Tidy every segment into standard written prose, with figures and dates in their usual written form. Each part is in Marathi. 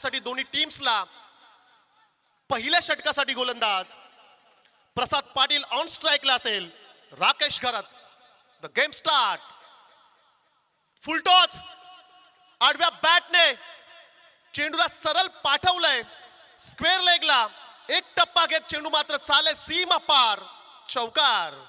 बॅटसाठी दोन्ही टीम्सला. पहिल्या षटकासाठी गोलंदाज प्रसाद पाटील ऑन स्ट्राइकला असेल. राकेश घरात. The game start. Full toss. आडव्या बॅटने चेंडूला सरळ पाठवलंय स्क्वेअर लेगला. एक टप्पा घेत चेंडू मात्र चाले सीमा पार. चौकार.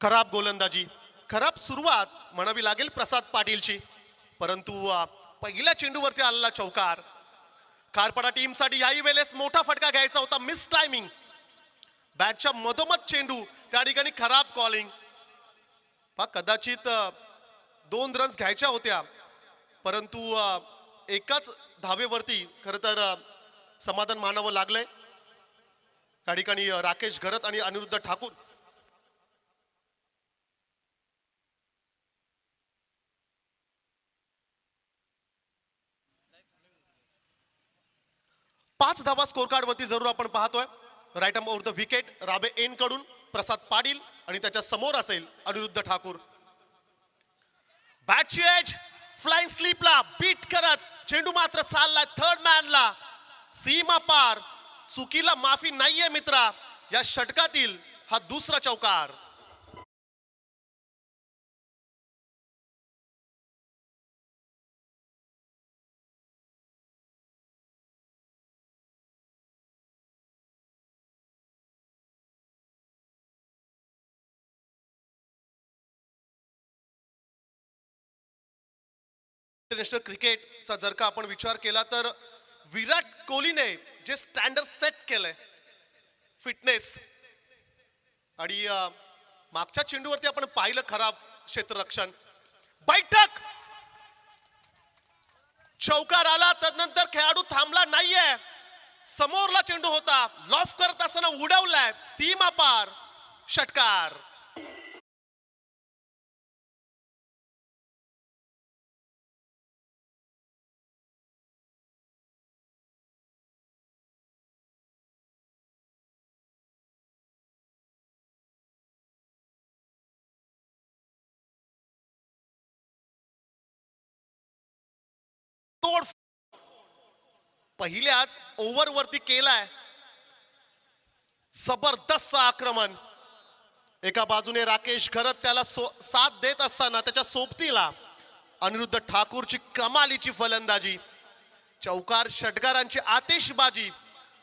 खराब गोलंदाजी, खराब सुरुवात म्हणावी लागेल प्रसाद पाटीलची. परंतु पहिल्या चेंडूवरती आलेला चौकार. खारपाडा टीमसाठी याही वेळेस मोठा फटका घ्यायचा होता. Miss timing. बॅटच्या मधोमध चेंडू, त्या ठिकाणी खराब कॉलिंग. कदाचित 2 रन्स घ्यायच्या होत्या, परंतु एकाच धावेवरती खरं तर समाधान मानावं लागलंय. त्या ठिकाणी राकेश घरत आणि अनिरुद्ध ठाकूर. 5 धावा स्कोर कार्ड वरती जरूर आपण पाहतोय. Right arm over the wicket राबे एन कडून प्रसाद पाटील आणि त्याच्या समोर असेल अनिरुद्ध ठाकूर. बॅटची एज फ्लाइंग स्लीपला बीट करत चेंडू मात्र चाललाय थर्ड मॅनला. सीमा पार. चुकीला माफी नाहीये मित्रा. या षटकातील हा दुसरा चौकार. इंटरनॅशनल क्रिकेटचा जर का आपण विचार केला तर विराट कोहलीने जे स्टँडर्ड सेट केलंय फिटनेस आणि मागच्या चेंडूवरती आपण पाहिलं खराब क्षेत्ररक्षण. बैठक. चौकार आला. तदनंतर खेळाडू थांबला नाहीये. समोरला चेंडू होता. लॉफ करत असताना उडवलाय सीमा पार. षटकार. तोड पहिल्याच ओव्हरवरती केलाय जबरदस्त आक्रमण. एका बाजूने राकेश घरत त्याला साथ देत असताना त्याच्या सोबतीला अनिरुद्ध ठाकूरची कमालीची फलंदाजी. चौकार षटकारांची आतिषबाजी.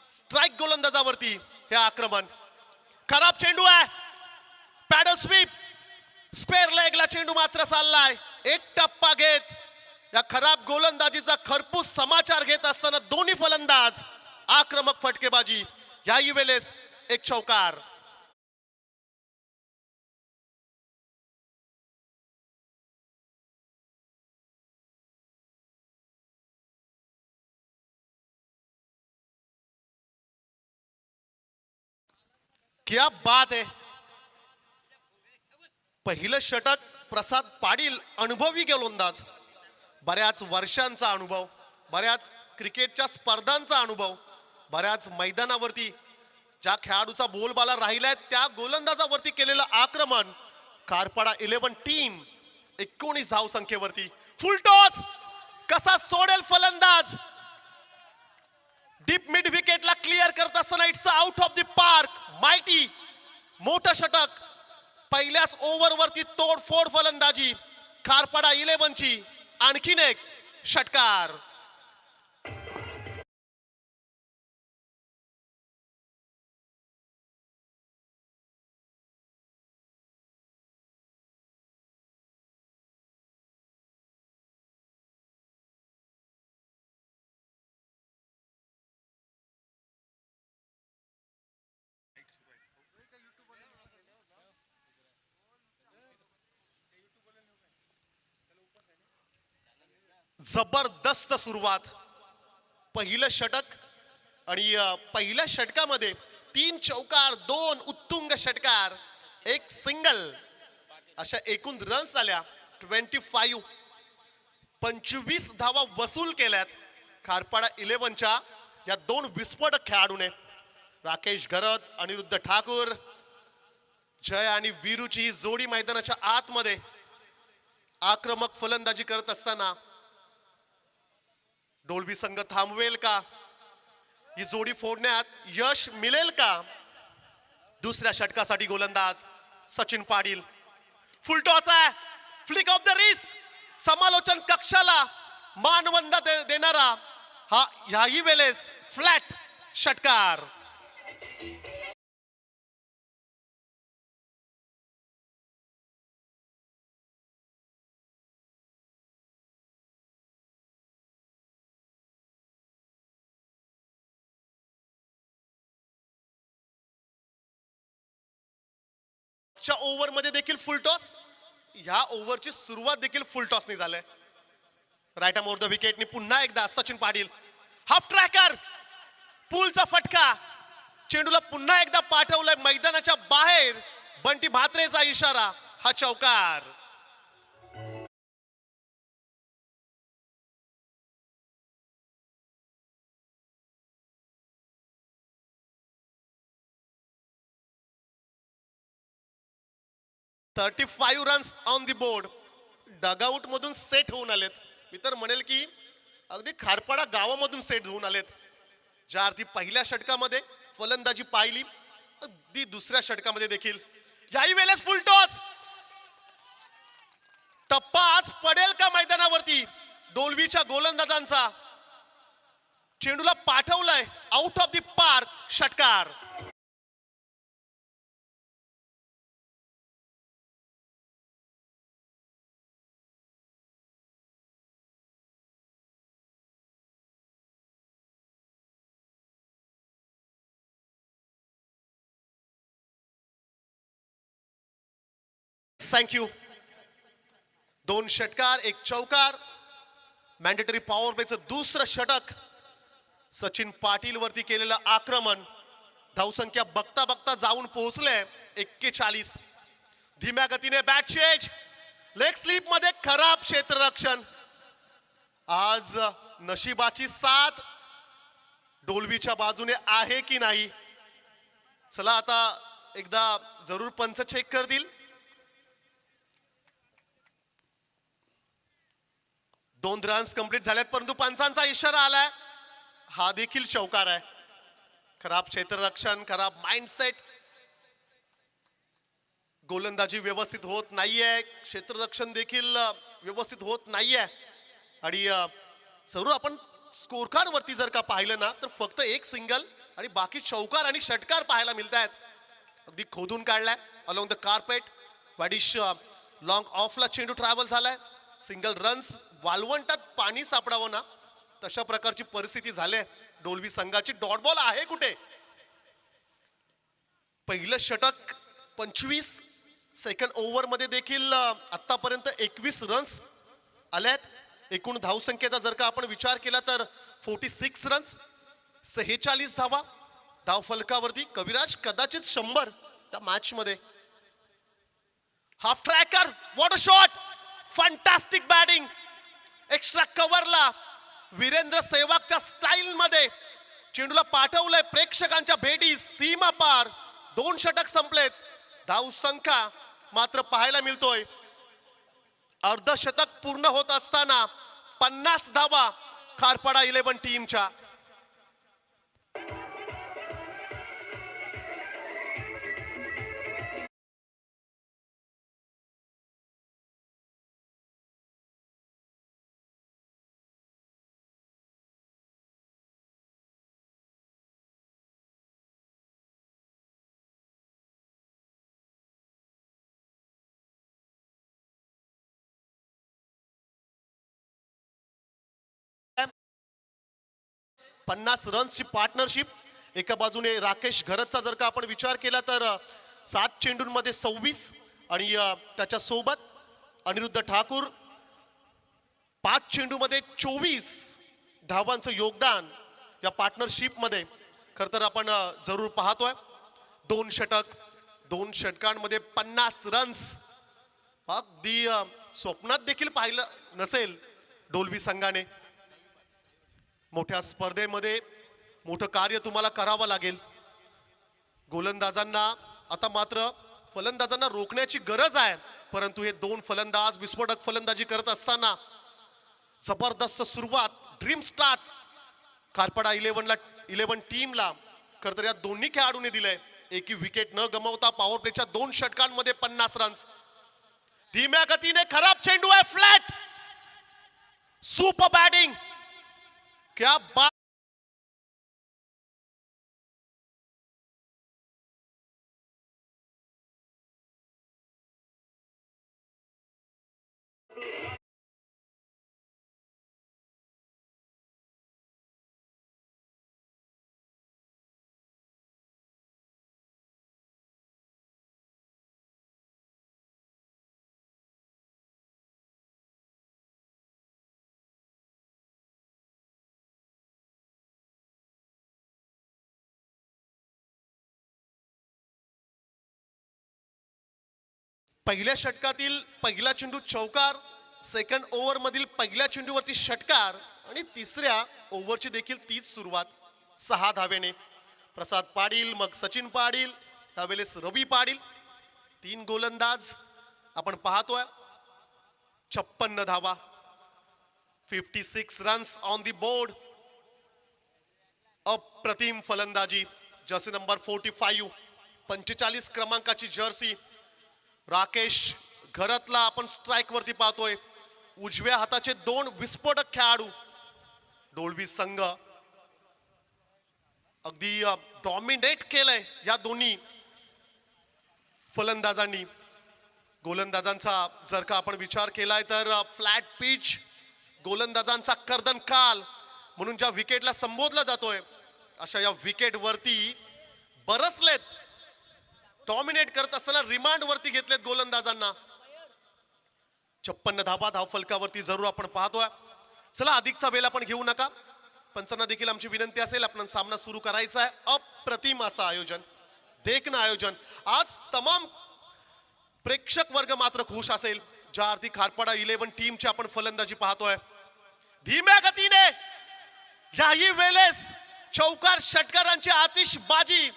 स्ट्राइक गोलंदाजावरती हे आक्रमण. खराब चेंडू आहे. Paddle sweep. स्क्वेअर लेगला चेंडू मात्र चाललाय. एक टप्पा घेत या खराब गोलंदाजीचा खरपूस समाचार घेत असताना दोन्ही फलंदाज आक्रमक फटकेबाजी. याही वेळेस एक चौकार. क्या बात है. पहिलं षटक प्रसाद पाटील अनुभवी गोलंदाज. बऱ्याच वर्षांचा अनुभव, बऱ्याच क्रिकेटच्या स्पर्धांचा अनुभव, बऱ्याच मैदानावरती ज्या खेळाडूचा बोलबाला राहिलाय त्या गोलंदाजावरती केलेलं आक्रमण. खारपाडा 11 टीम 19 धाव संख्येवरती. फुल टॉस. कसा सोडेल फलंदाज. डीप मिड विकेटला क्लिअर करत असताना it's out of the park. Mighty मोठं षटक. पहिल्याच ओव्हरवरती तोडफोड फलंदाजी खारपाडा 11 ची. आणखीन एक षटकार. जबरदस्त सुरुवात. पहिलं षटक आणि पहिल्या षटकामध्ये 3 चौकार, 2 उत्तुंग षटकार, 1 सिंगल. अशा एकूण रन्स झाल्या 25. 25 धावा वसूल केल्यात खारपाडा 11च्या या दोन विस्फोटक खेळाडूने. राकेश घरत, अनिरुद्ध ठाकूर, जय आणि वीरूची ही जोडी मैदानाच्या आतमध्ये आक्रमक फलंदाजी करत असताना डोलवी संघ थांबवेल का? ही जोडी फोडण्यात यश मिळेल का? दुसऱ्या षटकासाठी गोलंदाज सचिन पाटील. फुलटॉस आहे, फ्लिक ऑफ द रिस्ट, समालोचन कक्षाला मानवंदना देणारा हा ह्याही वेळेस फ्लॅट षटकार. ओव्हर मध्ये देखील फुलटॉस, ह्या ओव्हरची सुरुवात देखील फुलटॉसने झाले. राईट आर्म ओव्हर द विकेटनी पुन्हा एकदा सचिन पाटील. हाफ ट्रॅकर, पूलचा फटका, चेंडूला पुन्हा एकदा पाठवलंय मैदानाच्या बाहेर. बंटी म्हात्रेचा इशारा, हा चौकार. ₹35 runs on the board. Dugout मधून सेट होऊन आलेत. मी तर म्हणेल की अगदी खारपाडा गावामधून सेट होऊन आलेत. ज्या अर्थी पहिल्या षटकामध्ये फलंदाजी पाहिली, अगदी दुसऱ्या षटकामध्ये देखील. याही वेळेस फुलटॉस, टप्पा आज पडेल का मैदानावरती? डोलवीच्या गोलंदाजांचा. चेंडूला पाठवलंय आउट ऑफ दी पार्क, षटकार. थँक्यू. दोन षटकार, एक चौकार. मॅन्डेटरी पॉवर प्लेचं दुसरं षटक. सचिन पाटील वरती केलेलं आक्रमण. धावसंख्या बघता बघता जाऊन पोहोचले 41. धीम्या गतीने बॅट चेंज, लेग स्लिप मध्ये खराब क्षेत्ररक्षण. आज नशिबाची साथ डोलवीच्या बाजूने आहे की नाही? चला आता एकदा जरूर पंच चेक करतील. 2 रन्स कंप्लीट झालेत, परंतु पंचांचा इशारा आलाय, हा देखील चौकार आहे. खराब क्षेत्ररक्षण, खराब माइंडसेट, गोलंदाजी व्यवस्थित होत नाहीये, क्षेत्ररक्षण देखील व्यवस्थित होत नाहीये. आणि जरूर आपण स्कोर कार्ड वरती जर का पाहिलं ना, तर फक्त एक सिंगल आणि बाकी चौकार आणि षटकार पाहायला मिळत आहेत. अगदी खोदून काढलाय अलॉंग द कार्पेट. वाडिश लॉंग ऑफला चेंडू ट्रॅव्हल झालाय. सिंगल रन्स, वालवंटात पाणी सापडावं ना तशा प्रकारची परिस्थिती झाली. डोलवी संघाची डॉट बॉल आहे कुठे? पहिलं षटक 25. सेकंड ओव्हर मध्ये देखील आतापर्यंत 21 रन्स आल्यात. एकूण धावसंख्येचा जर का आपण विचार केला तर 46 रन्स, 46 धावा धाव फलकावरती. कविराज कदाचित 100 त्या मॅच मध्ये. Half tracker, what a shot, fantastic batting. Extra कव्हरला वीरेंद्र सेहवागच्या स्टाईल मध्ये चेंडूला पाठवलंय प्रेक्षकांच्या भेटी सीमा पार. 2 षटक संपलेत. धावसंख्या मात्र पाहायला मिळतोय अर्धशतक पूर्ण होत असताना 50 धावा खारपाडा 11 टीमच्या. पन्नास रन्सची पार्टनरशिप. एका बाजूने राकेश घरतचा जर का आपण विचार केला तर 7 चेंडूंमध्ये 26 आणि त्याच्या सोबत अनिरुद्ध ठाकूर 5 चेंडूमध्ये 24 धावांचं योगदान या पार्टनरशिप मध्ये खरं तर आपण जरूर पाहतोय. 2 षटक, 2 षटकांमध्ये 50 रन्स. अगदी स्वप्नात देखील पाहिलं नसेल डोलवी संघाने. मोठ्या स्पर्धेमध्ये मोठं कार्य तुम्हाला करावं लागेल. गोलंदाजांना आता मात्र फलंदाजांना रोखण्याची गरज आहे, परंतु हे दोन फलंदाज विस्फोटक फलंदाजी करत असताना जबरदस्त सुरुवात, ड्रीम स्टार्ट खारपाडा 11 टीमला. खरं तर या दोन्ही खेळाडूंनी दिलंय. एकही विकेट न गमावता पॉवर प्लेच्या 2 षटकांमध्ये 50 रन्स. धीम्या गतीने खराब चेंडू आहे, फ्लॅट. सुपर बॅटिंग, क्या बात. पहिल्या षटकातील पहिला चेंडू चौकार, सेकंड ओव्हर मधील पहिल्या चेंडूवरती षटकार आणि तिसऱ्या ओव्हरची देखील तीच सुरुवात 6 धावेने. प्रसाद पाटील, मग सचिन पाटील, त्यावेळेस रवी पाटील, 3 गोलंदाज आपण पाहतोय. 56 धावा, 56 रन्स ऑन दी बोर्ड. अप्रतिम फलंदाजी. जर्सी नंबर 45 क्रमांकाची जर्सी राकेश घरतला आपण स्ट्राइक वरती पाहतोय. उजव्या हाताचे 2 विस्फोटक खेळाडू. डोलवी संघ अगदी डॉमिनेट केलंय या दोन्ही फलंदाजांनी. गोलंदाजांचा जर का आपण विचार केलाय तर फ्लॅट पिच, गोलंदाजांचा कर्दन काल म्हणून ज्या विकेटला संबोधला जातोय, अशा या विकेट वरती बरसलेत. डॉमिनेट करत असताना रिमांड वरती घेतलेत गोलंदाजांना. 56 धावा धावफलकावरती जरूर आपण पाहतोय. चला, अधिकचा वेळ आपण घेऊ नका. पंचांना देखील आमची विनंती असेल, आपण सामना सुरू करायचा आहे. अप्रतिम असं आयोजन, देखणं आयोजन. आज तमाम प्रेक्षक वर्ग मात्र खुश असेल, ज्या अर्थी खारपाडा 11 टीमची आपण फलंदाजी पाहतोय. धीम्या गतीने याही वेळेस चौकार षटकारांची आतिषबाजी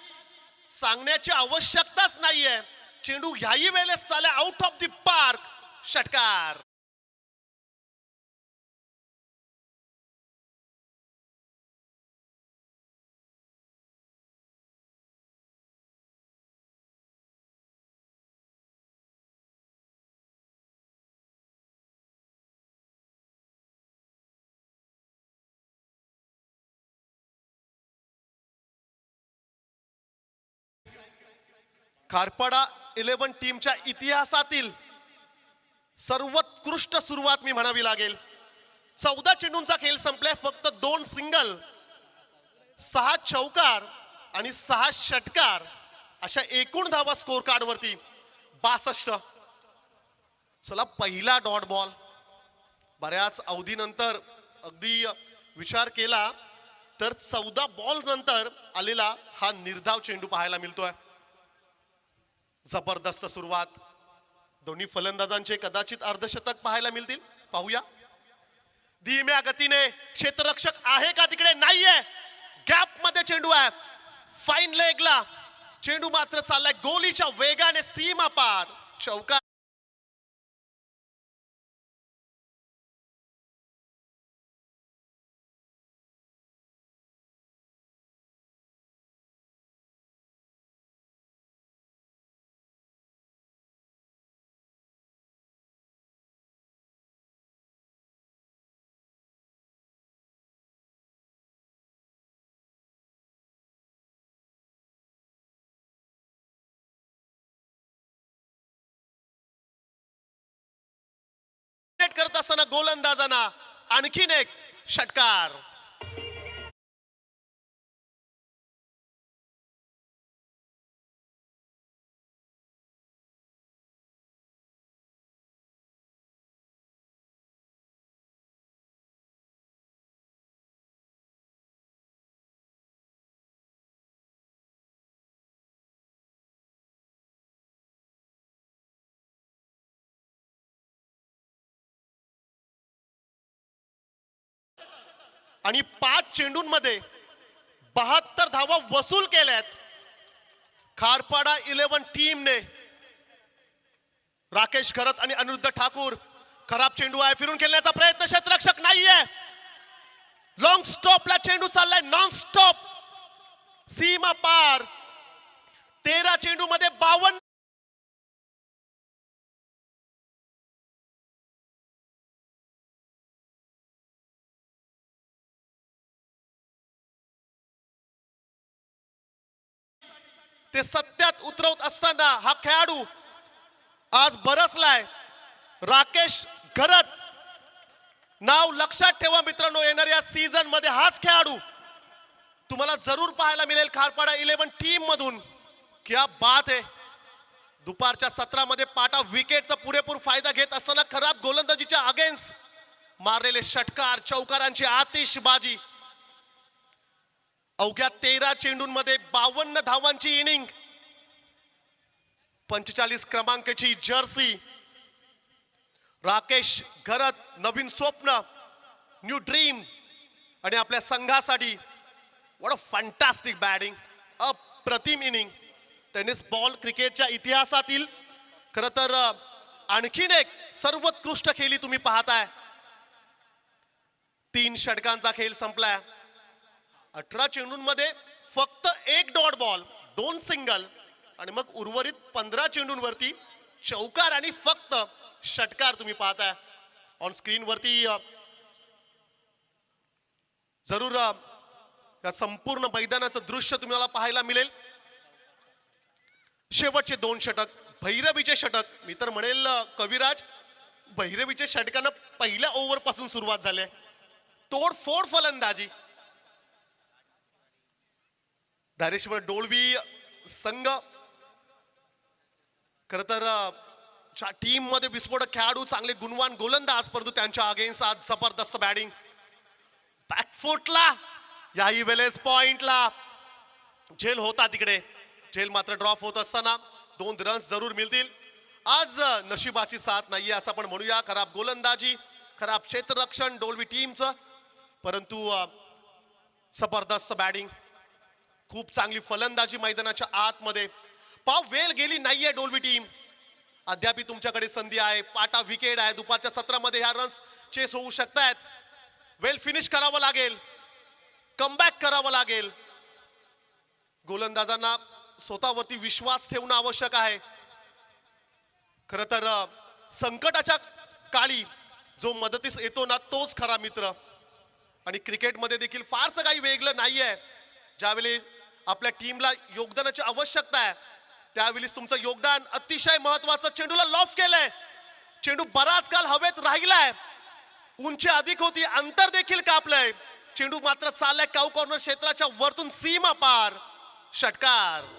सांगण्याची आवश्यकताच नाहीये. चेंडू याही वेळेस चाले आउट ऑफ द पार्क, षटकार. खारपाडा 11 टीमच्या इतिहासातील सर्वोत्कृष्ट सुरुवात मी म्हणावी लागेल. 14 चेंडूंचा खेळ संपलाय. फक्त 2 सिंगल, 6 चौकार आणि 6 षटकार, अशा एकूण धावा स्कोर कार्ड वरती 62. चला, पहिला डॉट बॉल. बऱ्याच अवधीनंतर अगदी विचार केला तर 14 बॉल नंतर आलेला हा निर्धाव चेंडू पाहायला मिळतोय. जबरदस्त सुरुवात. दोन्ही फलंदाजांचे कदाचित अर्धशतक पाहायला मिळतील. पाहूया. धीम्या गतीने क्षेत्ररक्षक आहे का तिकडे? नाहीये. गॅप मध्ये चेंडू आहे. फाईन लेगला चेंडू मात्र चाललाय गोलीच्या वेगाने सीमा पार, चौकार. करत असताना गोलंदाजांना आणखीन एक षटकार. आणि 5 चेंडूंमध्ये 72 धावा वसूल केल्यात खारपाडा 11 टीमने. राकेश घरत आणि अनिरुद्ध ठाकूर. खराब चेंडू आहे, फिरून खेळण्याचा प्रयत्न, क्षेत्ररक्षक नाहीये. लॉंग स्टॉपला चेंडू चाललाय, नॉन स्टॉप, सीमा पार. 13 चेंडू मध्ये 52. ते सत्यात उतरवत असताना हा खेळाडू आज बरसलाय, राकेश घरत. नाव लक्षात ठेवा मित्रांनो, येणाऱ्या सीझन मध्ये हाच खेळाडू तुम्हाला जरूर पाहायला मिळेल खारपाडा 11 टीम मधून. क्या बात आहे. दुपारच्या सत्रामध्ये पाटा विकेटचा पुरेपूर फायदा घेत असताना खराब गोलंदाजीच्या अगेन्स्ट मारलेले षटकार, चौकारांची आतिषबाजी. अवघ्या 13 चेंडूंमध्ये 52 धावांची इनिंग. 45 क्रमांकाची जर्सी. राकेश घरत, नवीन स्वप्न, न्यू ड्रीम. आणि आपल्या संघासाठी व्हॉट अ फॅन्टास्टिक बॅटिंग, अप्रतिम इनिंग. टेनिस बॉल क्रिकेटच्या इतिहासातील खरं तर आणखीन एक सर्वोत्कृष्ट खेळी तुम्ही पाहताय. 3 षटकांचा खेळ संपलाय. 18 चेंडूंमध्ये फक्त 1 डॉट बॉल, 2 सिंगल आणि मग उर्वरित 15 चेंडूंवरती चौकार आणि फक्त षटकार तुम्ही पाहताय ऑन स्क्रीन वरती. जरूर या संपूर्ण मैदानाचं दृश्य तुम्हाला पाहायला मिळेल. शेवटचे 2 षटक, भैरवीचे षटक. मी तर म्हणेल कविराज, भैरवीचे षटकानं पहिल्या ओव्हर पासून सुरुवात झाली. तोडफोड फलंदाजी. धारेश्वर डोळवी संघ खर तर टीम मध्ये विस्फोटक खेळाडू, चांगले गुणवान गोलंदाज, परंतु त्यांच्या अगेन्स्ट आज जबरदस्त बॅटिंग. बॅकफुटला याही वेळेस पॉइंटला झेल होता तिकडे. झेल मात्र ड्रॉप होत असताना 2 रन्स जरूर मिळतील. आज नशिबाची साथ नाहीये असं आपण म्हणूया. खराब गोलंदाजी, खराब क्षेत्ररक्षण डोळवी टीमचं, परंतु जबरदस्त बॅटिंग, खूप चांगली फलंदाजी मैदानाच्या आतमध्ये. पाव वेळ गेली नाहीये डोळवी टीम. अद्याप तुमच्याकडे संधी आहे. पाटा विकेट आहे. दुपारच्या सत्रामध्ये ह्या रन्स चेस होऊ शकतात. वेल फिनिश करावं लागेल, कमबॅक करावं लागेल. गोलंदाजांना स्वतःवरती विश्वास ठेवणं आवश्यक आहे. खर तर संकटाच्या काळी जो मदतीस येतो ना, तोच खरा मित्र. आणि क्रिकेटमध्ये देखील फारसं काही वेगळं नाहीये. ज्यावेळी आपल्या टीमला योगदानाची आवश्यकता आहे, त्यावेळी तुमचं योगदान अतिशय महत्वाचं. चेंडूला लॉफ केलंय, चेंडू बराच काल हवेत राहिलाय, उंची अधिक होती, अंतर देखील कापलंय. चेंडू मात्र चाललाय काऊ कॉर्नर क्षेत्राच्या वरतून सीमा पार, षटकार.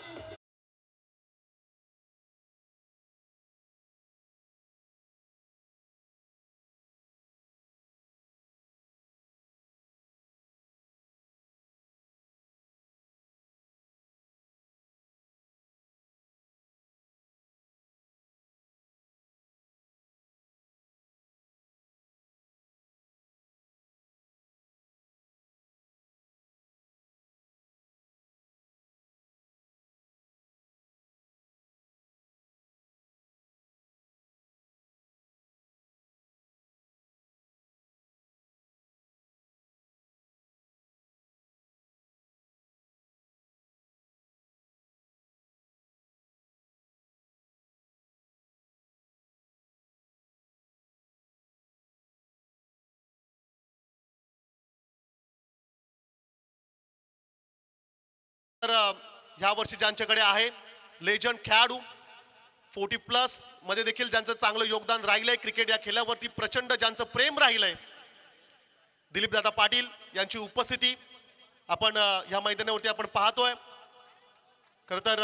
तर ह्या वर्षी ज्यांच्याकडे आहे लेजंड खेळाडू 40+ मध्ये देखील ज्यांचं चांगलं योगदान राहिलंय, क्रिकेट या खेळावरती प्रचंड ज्यांचं प्रेम राहिलंय, दिलीप दादा पाटील यांची उपस्थिती आपण ह्या मैदानावरती आपण पाहतोय. खरं तर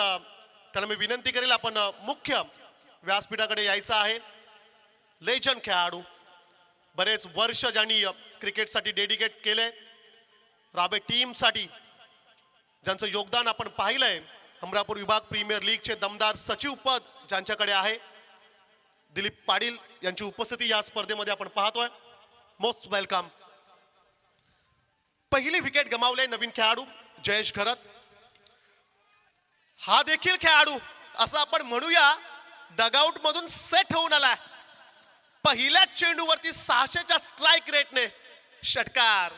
त्यांना मी विनंती करेल, आपण मुख्य व्यासपीठाकडे यायचं आहे. लेजंड खेळाडू, बरेच वर्ष ज्यांनी क्रिकेटसाठी डेडिकेट केले, राबे टीमसाठी ज्यांचं योगदान आपण पाहिलंय. अमरापूर विभाग प्रीमियर लीगचे दमदार सचिव पद ज्यांच्याकडे आहे, दिलीप पाटील यांची उपस्थिती या स्पर्धेमध्ये आपण पाहतोय. Most welcome. पहिली विकेट गमावले नवीन खेळाडू जयेश घरत. हा देखील खेळाडू असं आपण म्हणूया डगआउट मधून सेट होऊन आलाय. पहिल्याच चेंडूवरती 600च्या स्ट्राईक रेटने षटकार.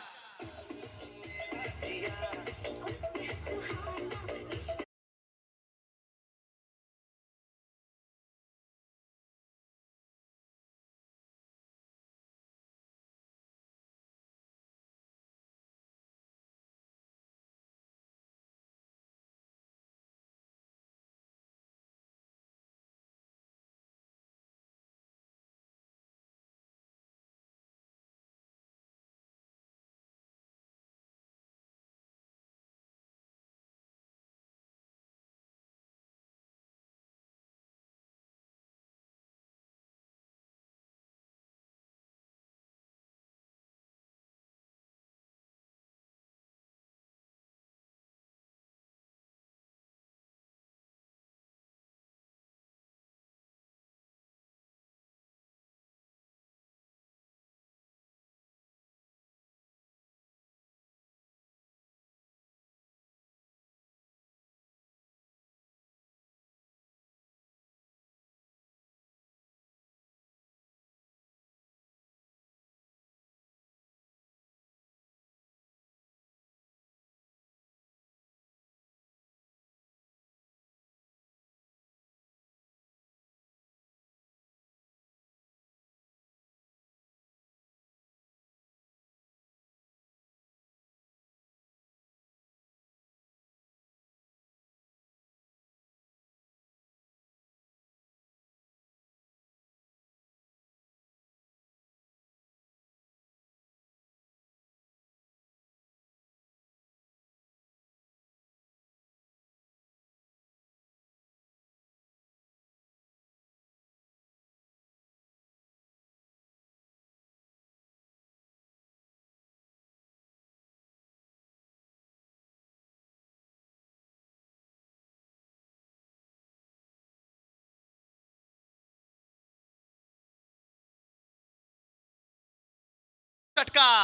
षटकार.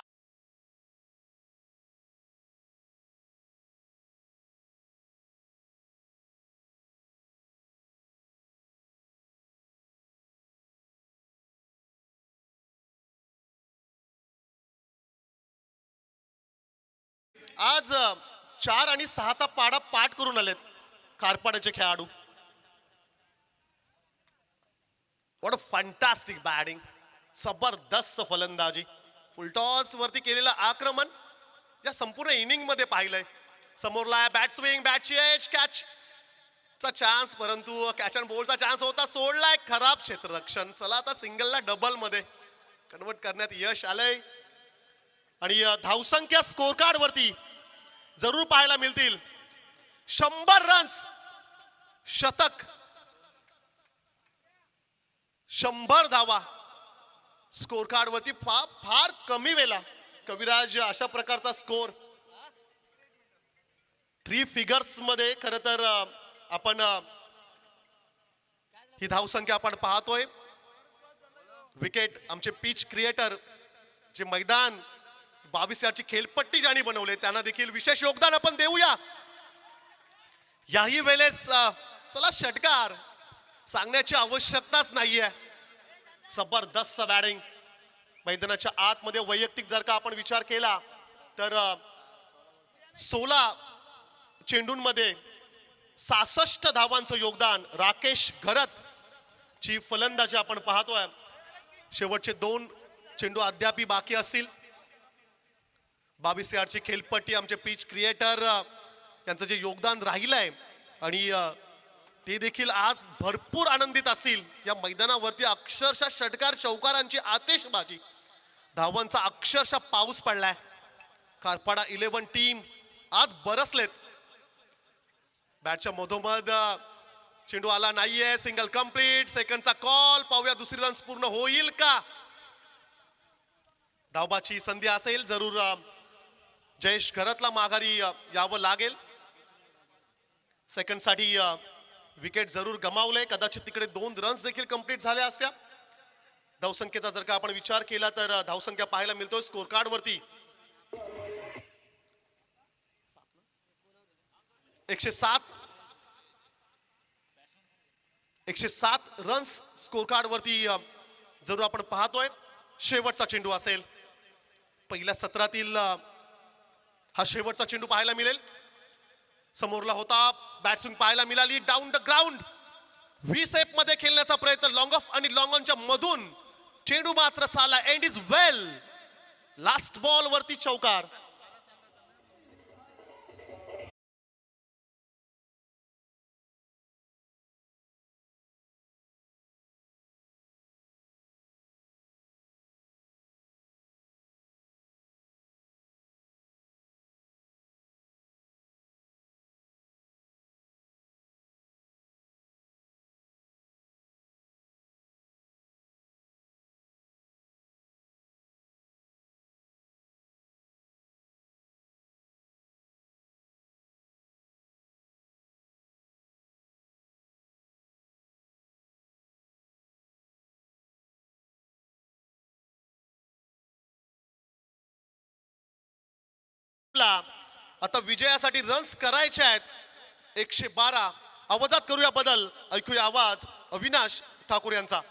आज 4 आणि 6चा पाडा पाठ करून आलेत खारपाड्याचे खेळाडू. What a fantastic batting. जबरदस्त फलंदाजी. फुलटॉस वरती केलेलं आक्रमण या संपूर्ण इनिंग मध्ये पाहिलंय. समोरला बॅट स्विंग, बॅटची एज, कॅच चा चान्स, परंतु कॅच अँड बॉलचा चान्स होता, सोडलाय. खराब क्षेत्ररक्षण. चला आता सिंगलला डबल मध्ये कन्वर्ट करण्यात यश आलंय आणि धावसंख्या स्कोर कार्ड वरती जरूर पाहायला मिळतील. 100 रन्स, शतक, 100 धावा स्कोर कार्ड वरती. फार कमी वेळा कविराज अशा प्रकारचा स्कोर 3 फिगर्स मध्ये खर तर आपण ही धावसंख्या आपण पाहतोय. विकेट आमचे पिच क्रिएटर जे मैदान 22 याची खेळपट्टी ज्यांनी बनवले त्यांना देखील विशेष योगदान आपण देऊया. याही वेळेस चला षटकार सांगण्याची आवश्यकताच नाहीये. जबरदस्त बॅटिंग. मैदानाच्या आतमध्ये वैयक्तिक जर का आपण विचार केला तर 16 चेंडूंमध्ये 66 धावांचं योगदान राकेश घरत ची फलंदाजी आपण पाहतोय. शेवटचे 2 चेंडू अद्याप बाकी असतील. 22 यार्डची खेळपट्टी आमचे पिच क्रिएटर यांचं जे योगदान राहिलंय आणि ते देखील आज भरपूर आनंदित असतील. या मैदानावरती अक्षरशः षटकार चौकारांची आतिषबाजी, धावांचा अक्षरशः पाऊस पडलाय. खारपाडा 11 टीम आज बरसलेत. बॅटच्या मधोमध चेंडू आला नाहीये. Single complete. सेकंडचा कॉल. पाहूया दुसरी रन्स पूर्ण होईल का. धावबाची संधी असेल जरूर जयेश घरतला माघारी यावं लागेल. सेकंड साठी विकेट जरूर गमावले. कदाचित तिकडे 2 रन्स देखील कंप्लीट झाल्या असत्या. धावसंख्येचा जर का आपण विचार केला तर धावसंख्या पाहायला मिळतोय स्कोर कार्ड वरती 107 रन्स स्कोर कार्ड वरती जरूर आपण पाहतोय. शेवटचा चेंडू असेल पहिल्या सत्रातील, हा शेवटचा चेंडू पाहायला मिळेल. समोरला होता बॅट्समॅन पाहायला मिळाली. डाऊन द ग्राउंड 20 मध्ये खेळण्याचा प्रयत्न लॉंग ऑफ आणि लॉंग ऑनच्या मधून चेंडू मात्र चालला. End is well. Last ball वरती चौकार. आता विजयासाठी रन्स करायचे आहेत. 112. आवाजात करूया बदल. ऐकूया आवाज अविनाश ठाकूर यांचा.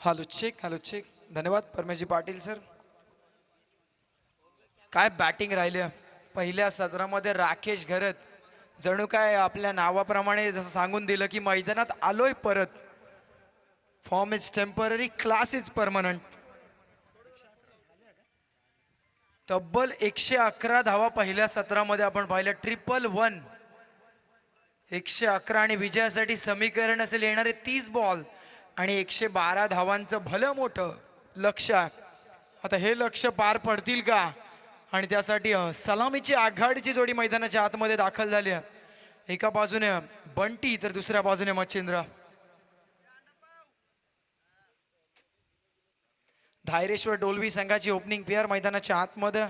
Hello check. धन्यवाद परमेशजी पाटील सर. काय बॅटिंग राहिलं पहिल्या सत्रामध्ये. राकेश घरत जणू काय आपल्या नावाप्रमाणे जसं सांगून दिलं की मैदानात आलोय परत. Form is temporary, class is permanent. तब्बल 111 धावा पहिल्या सत्रामध्ये आपण पाहिल्या. 111. 111 आणि विजयासाठी समीकरण असेल येणारे 30 बॉल आणि 112 धावांचं भलं मोठं लक्ष. आता हे लक्ष पार पडतील का? आणि त्यासाठी सलामीची आघाडीची जोडी मैदानाच्या आतमध्ये दाखल झाली आहे. एका बाजूने बंटी तर दुसऱ्या बाजूने मच्छिंद्र. धायरेश्वर डोलवी संघाची ओपनिंग पेअर मैदानाच्या आतमध्ये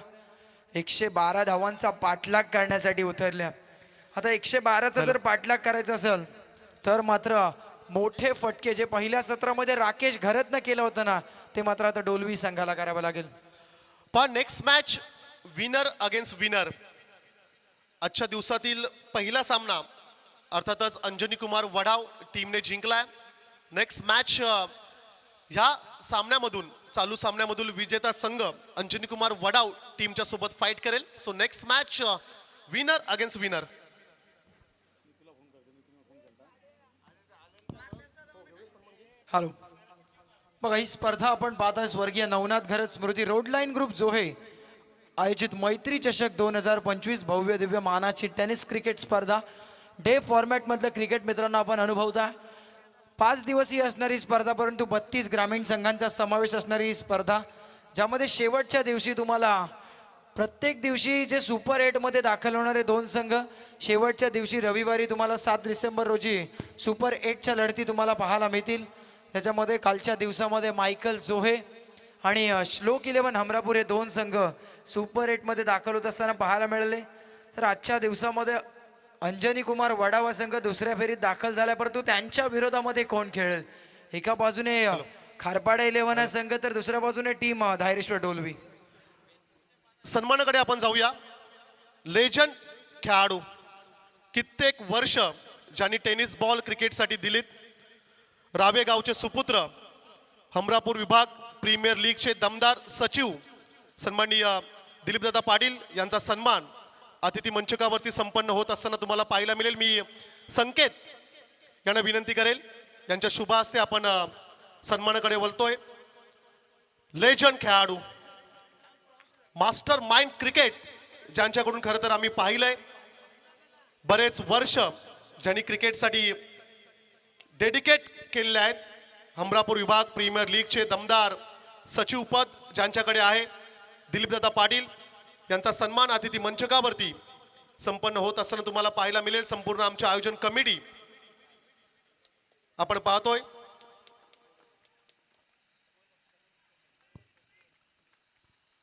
112 धावांचा पाठलाग करण्यासाठी उतरल्या. आता 112चा जर पाठलाग करायचा असेल तर मात्र मोठे फटके जे पहिल्या सत्रामध्ये राकेश घरतनं केलं होतं ना, ते मात्र आता डोलवी संघाला करावं लागेल. पण next match winner against winner. आजच्या दिवसातील पहिला सामना अर्थातच अंजनी कुमार वडाव टीमने जिंकलाय. नेक्स्ट मॅच ह्या सामन्यामधून, चालू सामन्यामधून विजेता संघ अंजनी कुमार वडाव टीमच्या सोबत फाईट करेल. So next match winner against winner. Hello बघा, ही स्पर्धा आपण पाहता स्वर्गीय नवनाथ घरत स्मृती रोडलाईन ग्रुप जोहे आयोजित मैत्री चषक 2025 भव्य दिव्य मानाची टेनिस क्रिकेट स्पर्धा. डे फॉर्मॅट मधलं क्रिकेट मित्रांनो आपण अनुभवता. 5 दिवसीय असणारी स्पर्धा, परंतु 32 ग्रामीण संघांचा समावेश असणारी स्पर्धा, ज्यामध्ये शेवटच्या दिवशी तुम्हाला प्रत्येक दिवशी जे सुपर 8 मध्ये दाखल होणारे 2 संघ, शेवटच्या दिवशी रविवारी तुम्हाला 7 डिसेंबर रोजी सुपर 8च्या लढती तुम्हाला पाहायला मिळतील. त्याच्यामध्ये कालच्या दिवसामध्ये मायकल जोहे आणि श्लोक 11 हमरापूर हे 2 संघ सुपर 8 मध्ये दाखल होत असताना पाहायला मिळाले. तर आजच्या दिवसामध्ये अंजनी कुमार वडावा संघ दुसऱ्या फेरीत दाखल झाला, परंतु त्यांच्या विरोधामध्ये कोण खेळेल? एका बाजूने खारपाडा 11 संघ तर दुसऱ्या बाजूने टीम धायरेश्वर डोलवी. सन्मानाकडे आपण जाऊया. लेजंड खेळाडू, कित्येक वर्ष ज्यांनी टेनिस बॉल क्रिकेटसाठी दिलीत, रावे गावचे सुपुत्र, हमरापूर विभाग प्रीमियर लीगचे दमदार सचिव सन्माननीय दिलीपदादा पाटील यांचा सन्मान अतिथी मंचकावरती संपन्न होत असताना तुम्हाला पाहायला मिळेल. मी संकेत यांना विनंती करेल, यांच्या शुभ हस्ते आपण सन्मानाकडे वळतोय. लेजंड खेळाडू, मास्टर माइंड क्रिकेट, ज्यांच्याकडून खरं तर आम्ही पाहिलंय बरेच वर्ष, ज्यांनी क्रिकेटसाठी डेडिकेट केलेले आहेत. हमरापूर विभाग प्रीमियर लीगचे दमदार सचिव पद ज्यांच्याकडे आहे दिलीपदादा पाटील यांचा सन्मान अतिथी मंचकावरती संपन्न होत असताना तुम्हाला पाहायला मिळेल. संपूर्ण आमचे आयोजन कमिटी आपण पाहतोय.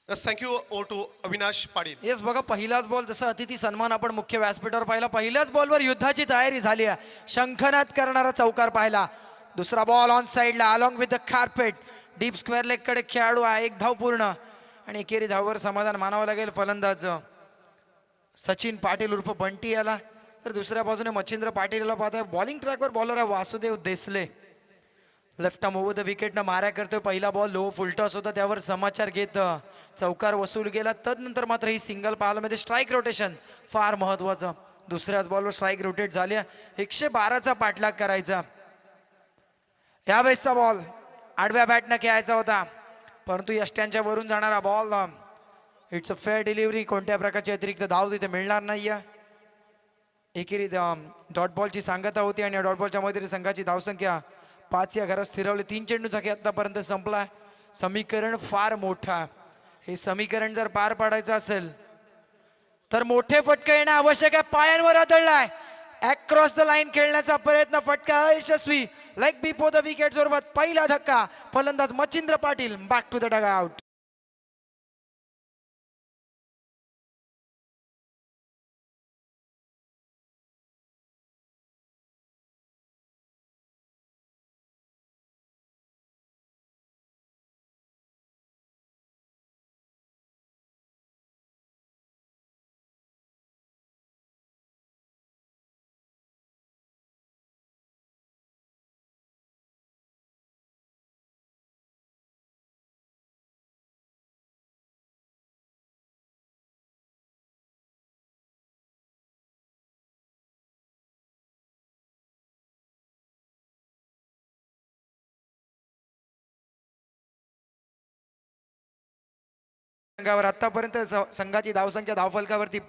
Thank you over to Avinash Patil. Yes बघा, पहिलाच बॉल जसा अतिथी सन्मान आपण मुख्य व्यासपीठावर पाहिला, पहिल्याच बॉलवर युद्धाची तयारी झाली आहे. शंखनाद करणारा चौकार पाहिला. दुसरा बॉल ऑन साइडला along with the carpet deep square leg कडे खेळाडू आहे. एक धाव पूर्ण आणि एकेरी धावावर समाधान मानावं लागेल फलंदाज सचिन पाटील उर्फ बंटी याला. तर दुसऱ्या बाजूने मच्छिंद्र पाटील याला पाहताय. बॉलिंग ट्रॅकवर बॉलर आहे Vasudev Desale. Left arm over the विकेटनं माऱ्या करतोय. पहिला बॉल लो फुलटॉस होता, त्यावर समाचार घेत चौकार वसूल गेला. तदनंतर मात्र ही सिंगल पाहायला मध्ये स्ट्राईक रोटेशन फार महत्वाचं. दुसऱ्याच बॉलवर स्ट्राईक रोटेट झाली. 112चा पाठलाग करायचा. यावेळेसचा बॉल आडव्या बॅटनं खेळायचा होता, परंतु यष्ट्यांच्या वरून जाणारा ball. It's a fair delivery. कोणत्या प्रकारची अतिरिक्त धाव तिथे मिळणार नाहीये. एकेरी डॉट बॉलची सांगता होती आणि या डॉट बॉलच्या मध्ये संघाची धावसंख्या 5 या घरात स्थिरवली. 3 चेंडूचा खेळ आतापर्यंत संपला. समीकरण फार मोठा. हे समीकरण जर पार पाडायचं असेल तर मोठे फटके येणं आवश्यक आहे. पायांवर आदळलाय. अक्रॉस द लाईन खेळण्याचा प्रयत्न, फटका यशस्वी. लेग बिफोर द विकेट सोबत पहिला धक्का. फलंदाज Machhindra Patil back to the dugout. संघावर आतापर्यंत संघाची धावसंख्या धावफलकावरती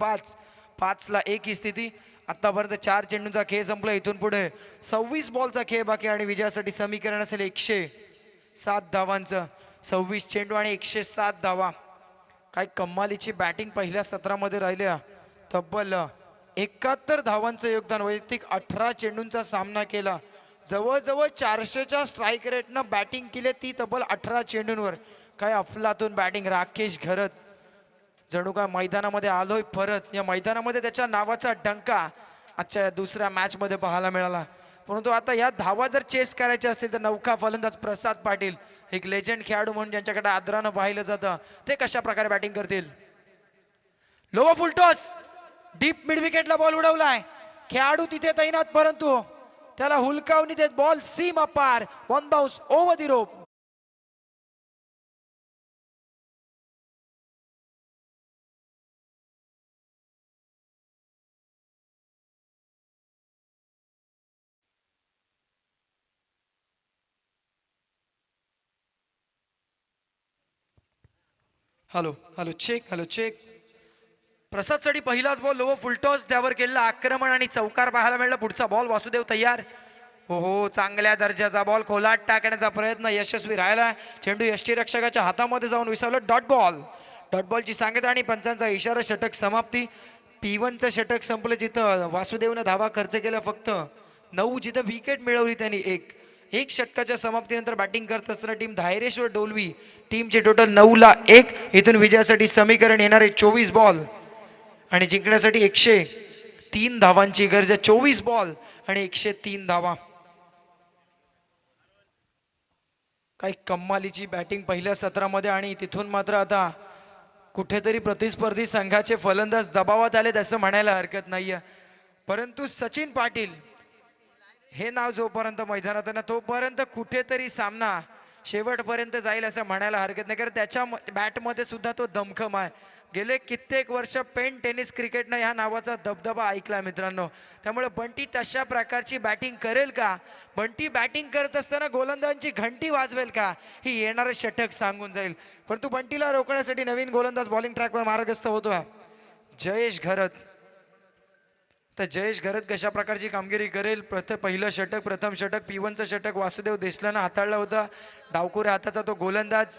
5 ला 1 ही स्थिती. आतापर्यंत 4 चेंडूंचा खेळ संपला. इथून पुढे 26 बॉलचा खेळ बाकी आणि विजयासाठी समीकरण असेल 107 धावांचं. 26 चेंडू आणि 107 धावा. काय कमालीची बॅटिंग पहिल्या सत्रामध्ये राहिल्या. तब्बल 71 धावांचं योगदान. वैयक्तिक 18 चेंडूंचा सामना केला. जवळजवळ 400च्या स्ट्राईक रेटनं बॅटिंग केली, ती तब्बल 18 चेंडूंवर. काय अफलातून बॅटिंग. राकेश घरत जणू काय मैदानामध्ये आलोय परत. या मैदानामध्ये त्याच्या नावाचा डंका आजच्या दुसऱ्या मॅच मध्ये पाहायला मिळाला. परंतु आता या धावा जर चेस करायच्या असतील तर नौका फलंदाज प्रसाद पाटील, एक लेजंड खेळाडू म्हणून ज्यांच्याकडे आदरानं पाहिलं जातं, ते कशा प्रकारे बॅटिंग करतील. लोवर फुलटॉस डीप मिड विकेटला बॉल उडवलाय. खेळाडू तिथे तैनात, परंतु त्याला हुलकावणी देत बॉल सीमा पार. 1 bounce over the rope. Hello check. Prasad साठी पहिलाच बॉल लोवर फुलटॉस, त्यावर केलेला आक्रमण आणि चौकार पाहायला मिळाला. पुढचा बॉल वासुदेव तयार. हो, चांगल्या दर्जाचा बॉल खोलात टाकण्याचा प्रयत्न यशस्वी राहिला. चेंडू यष्टीरक्षकाच्या हातामध्ये जाऊन विसावलं. डॉट बॉलची सांगता आणि पंचांचा इशारा. षटक समाप्ती. P1चं षटक संपलं जिथं वासुदेवनं धावा खर्च केला फक्त 9. जिथं विकेट मिळवली त्यांनी एक षटकाच्या समाप्तीनंतर बॅटिंग करत असताना टीम धायरेश्वर डोलवी टीमचे टोटल 9 ला 1. इथून विजयासाठी समीकरण येणारे 24 बॉल आणि जिंकण्यासाठी 103 धावांची गरज. 24 बॉल आणि 103 धावा. काही कमालीची बॅटिंग पहिल्या सत्रामध्ये आणि तिथून मात्र आता कुठेतरी प्रतिस्पर्धी संघाचे फलंदाज दबावात आले असं म्हणायला हरकत नाहीये. परंतु सचिन पाटील हे नाव जोपर्यंत मैदानात आहे ना, तोपर्यंत कुठेतरी सामना शेवटपर्यंत जाईल असं म्हणायला हरकत नाही. कारण त्याच्या बॅटमध्ये सुद्धा तो दमखम आहे. गेले कित्येक वर्ष पेन टेनिस क्रिकेटनं ह्या नावाचा दबदबा ऐकला मित्रांनो. त्यामुळे बंटी तशा प्रकारची बॅटिंग करेल का, बंटी बॅटिंग करत असताना गोलंदाजांची घंटी वाजवेल का, ही येणारं षटक सांगून जाईल. परंतु बंटीला रोखण्यासाठी नवीन गोलंदाज बॉलिंग ट्रॅकवर मार्गस्थ होतो. जयेश घरत तर जयेश घरत कशा प्रकारची कामगिरी करेल. पहिलं षटक, प्रथम षटक, P1चं षटक वासुदेव देसलानं हाताळला होता. डावखुऱ्या हाताचा तो गोलंदाज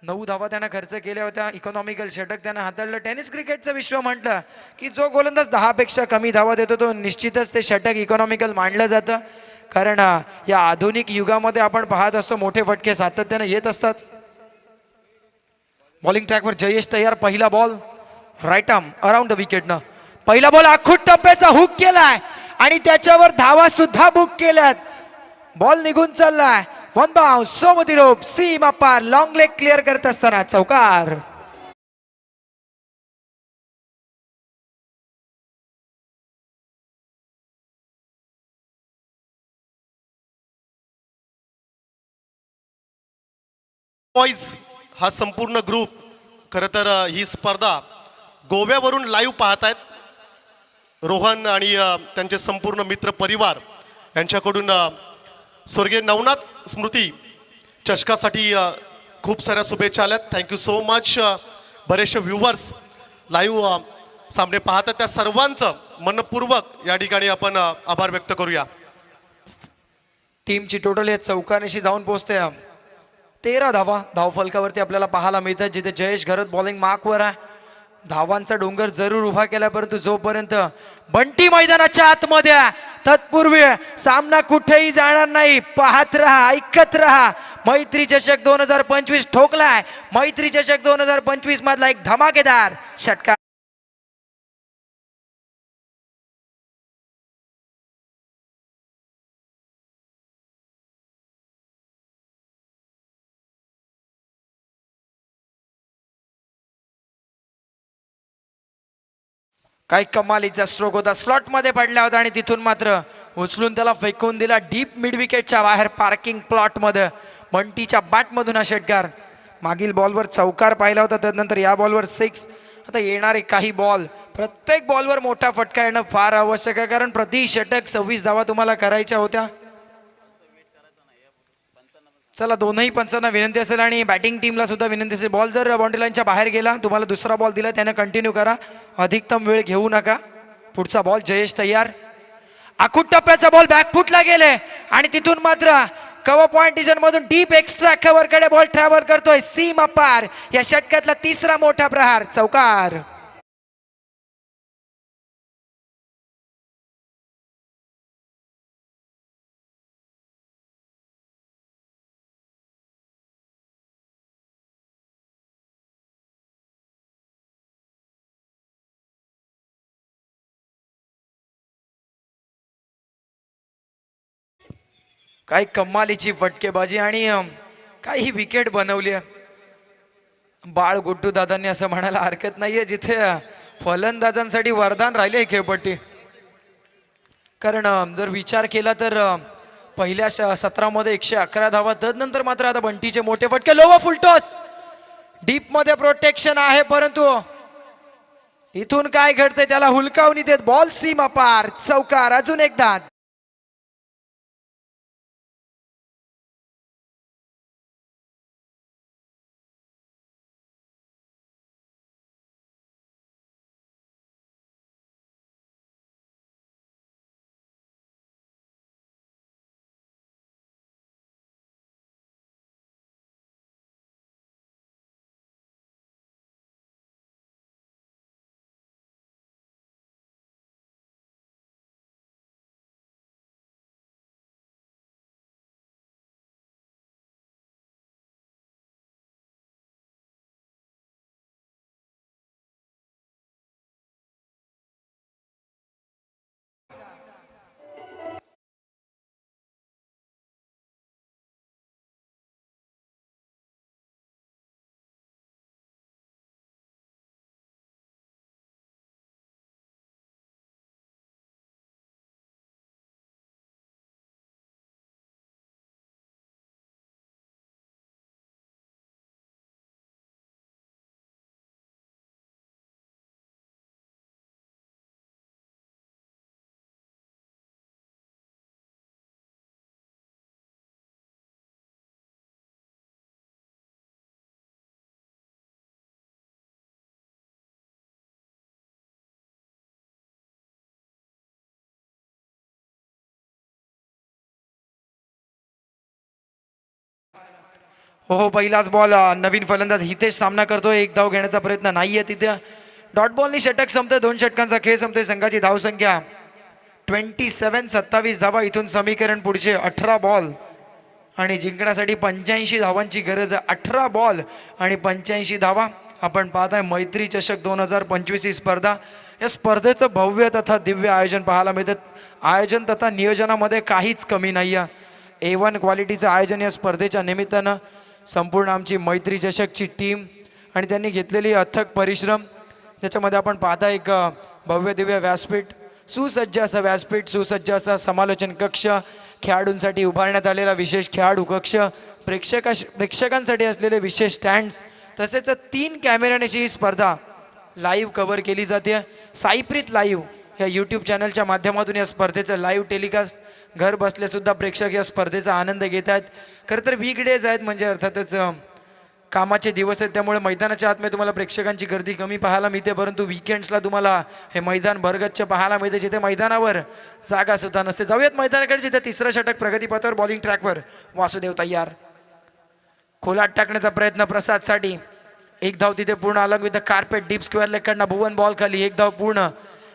9 धावा त्यानं खर्च केल्या होत्या. इकॉनॉमिकल षटक त्यानं हाताळलं. टेनिस क्रिकेटचं विश्व म्हटलं की जो गोलंदाज 10 पेक्षा कमी धावा देतो तो निश्चितच ते षटक इकॉनॉमिकल मानलं जातं. कारण या आधुनिक युगामध्ये आपण पाहत असतो मोठे फटके सातत्यानं येत असतात. बॉलिंग ट्रॅकवर जयेश तयार. पहिला ball right arm around the विकेटनं. पहिला बॉल आखूट टप्प्याचा हुक केलाय आणि त्याच्यावर धावा सुद्धा बुक केल्यात. बॉल निघून चाललाय. वन बाउन्स सोमतिरोप सीमा पार. लॉंग लेग क्लिअर करत असताना चौकार. बॉईज हा संपूर्ण ग्रुप खरं तर ही स्पर्धा गोव्यावरून लाईव्ह पाहतायत. रोहन आणि त्यांचे संपूर्ण मित्र परिवार यांच्याकडून स्वर्गीय नवनाथ स्मृती चषकासाठी खूप साऱ्या शुभेच्छा आल्यात. Thank you so much. बरेचसे व्ह्युअर्स लाईव्ह सामने पाहतात त्या सर्वांचं मनपूर्वक या ठिकाणी आपण आभार व्यक्त करूया. टीमची टोटल या चौकानेशी जाऊन पोहोचते. 13 धावा धावफलकावरती आपल्याला पाहायला मिळतात. जिथे जयेश घरत बॉलिंग मार्कवर आहे. धावांचा डोंगर जरूर उभा केला परंतु जोपर्यंत बंटी मैदानाच्या आतमध्ये आहे, तत्पूर्वी सामना कुठेही जाणार नाही. पाहत राहा, ऐकत राहा. मैत्री चषक 2025 ठोकलाय. मैत्री चषक 2025 मधला एक धमाकेदार षटकार. काय कमालीचा स्ट्रोक होता. स्लॉट मध्ये पडला होता आणि तिथून मात्र उचलून त्याला फेकून दिला डीप मिड विकेटच्या बाहेर पार्किंग प्लॉट मध्ये. बंटीच्या बॅट मधून हा षटकार. मागील बॉलवर चौकार पाहिला होता, त्यानंतर या बॉलवर 6. आता येणारे काही बॉल, प्रत्येक बॉलवर मोठा फटका येणं फार आवश्यक आहे कारण प्रति षटक 26 धावा तुम्हाला करायच्या होत्या. चला दोनही पंचांना विनंती असेल आणि बॅटिंग टीमला सुद्धा विनंती असेल. बॉल जर बाउंड्री लाईनच्या बाहेर गेला, तुम्हाला दुसरा बॉल दिला त्याने कंटिन्यू करा. अधिकतम वेळ घेऊ नका. पुढचा बॉल जयेश तयार. आखूट टप्प्याचा बॉल बॅकफुटला गेले आणि तिथून मात्र कव्हर पॉइंट डिझन मधून डीप एक्स्ट्रा कव्हर कडे बॉल ट्रॅव्हल करतोय. सीमा पार. या षटकातला तिसरा मोठा प्रहार. चौकार. काही कमालीची फटकेबाजी आणि काही विकेट बनवली. बाळ गुड्डू दादांनी असं म्हणायला हरकत नाहीये. जिथे फलंदाजांसाठी वरदान राहिले खेळपट्टी. कारण जर विचार केला तर पहिल्या सत्रामध्ये 111 धावा. तदनंतर मात्र आता बंटीचे मोठे फटके. Lower full toss. डीप मध्ये प्रोटेक्शन आहे परंतु इथून काय घडतंय त्याला हुलकावणी देत बॉल सीमा पार. चौकार. अजून एकदा हो पहिलाच बॉल नवीन फलंदाज हितेश सामना करतोय. एक धाव घेण्याचा प्रयत्न नाहीये तिथे. डॉट बॉलनी षटक संपतोय. 2 षटकांचा खेळ संपतोय. संघाची धावसंख्या 27. 27 धावा. इथून समीकरण पुढचे 18 बॉल आणि जिंकण्यासाठी 85 धावांची गरज आहे. 18 बॉल आणि 85 धावा. आपण पाहताय मैत्री चषक 2025 ही स्पर्धा. या स्पर्धेचं भव्य तथा दिव्य आयोजन पाहायला मिळतं. आयोजन तथा नियोजनामध्ये काहीच कमी नाही आहे. A1 क्वालिटीचं आयोजन या स्पर्धेच्या निमित्तानं संपूर्ण आमची मैत्री चषकची टीम आणि त्यांनी घेतलेली अथक परिश्रम. त्याच्यामध्ये आपण पाहता एक भव्य दिव्य व्यासपीठ, सुसज्ज असं व्यासपीठ, सुसज्ज असा समालोचन कक्ष, खेळाडूंसाठी उभारण्यात आलेला विशेष खेळाडू कक्ष, प्रेक्षकांसाठी असलेले विशेष स्टँड्स, तसेच 3 कॅमेऱ्याने ही स्पर्धा लाईव्ह कव्हर केली जाते. साईप्रीत लाईव्ह या यूट्यूब चॅनलच्या माध्यमातून या स्पर्धेचं लाईव्ह टेलिकास्ट घर बसले सुद्धा प्रेक्षक या स्पर्धेचा आनंद घेत आहेत. खरं तर वीकडेज आहेत म्हणजे अर्थातच कामाचे दिवस आहेत, त्यामुळे मैदानाच्या आतमध्ये तुम्हाला प्रेक्षकांची गर्दी कमी पाहायला मिळते. परंतु वीकेंड्सला तुम्हाला हे मैदान भरगच्च पाहायला मिळते, जिथे मैदानावर जागा सुद्धा नसते. जाऊयात मैदानाकडे, जिथे तिसरं षटक प्रगतीपथावर. बॉलिंग ट्रॅकवर वासुदेव तयार. खोलात टाकण्याचा प्रयत्न प्रसादसाठी. एक धाव तिथे पूर्ण. Along with the carpet deep square लेगकडनं भुवन बॉल खाली. एक धाव पूर्ण.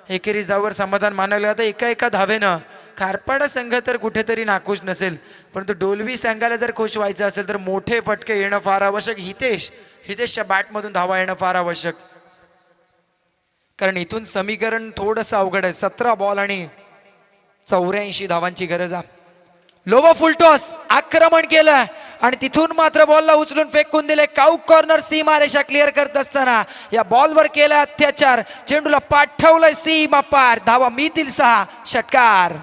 एकेरीच धावावर समाधान मानवलं जातं. एका धावेनं खारपाडा संघ तर कुठेतरी नाखुश नसेल, परंतु डोलवी संघाला जर खुश व्हायचं असेल तर मोठे फटके येणं फार आवश्यक. हितेशच्या बॅटमधून धावा येणं फार आवश्यक, कारण इथून समीकरण थोडंसं अवघड आहे. 17 बॉल आणि 84 धावांची गरज आहे. लोवा फुलटॉस आक्रमण केलं आणि तिथून मात्र बॉलला उचलून फेकून दिले. काऊ कॉर्नर सीमारेषा क्लिअर करत असताना या बॉलवर केला अत्याचार. चेंडूला पाठवलंय सीमा पार. धावा मिळतील 6. षटकार.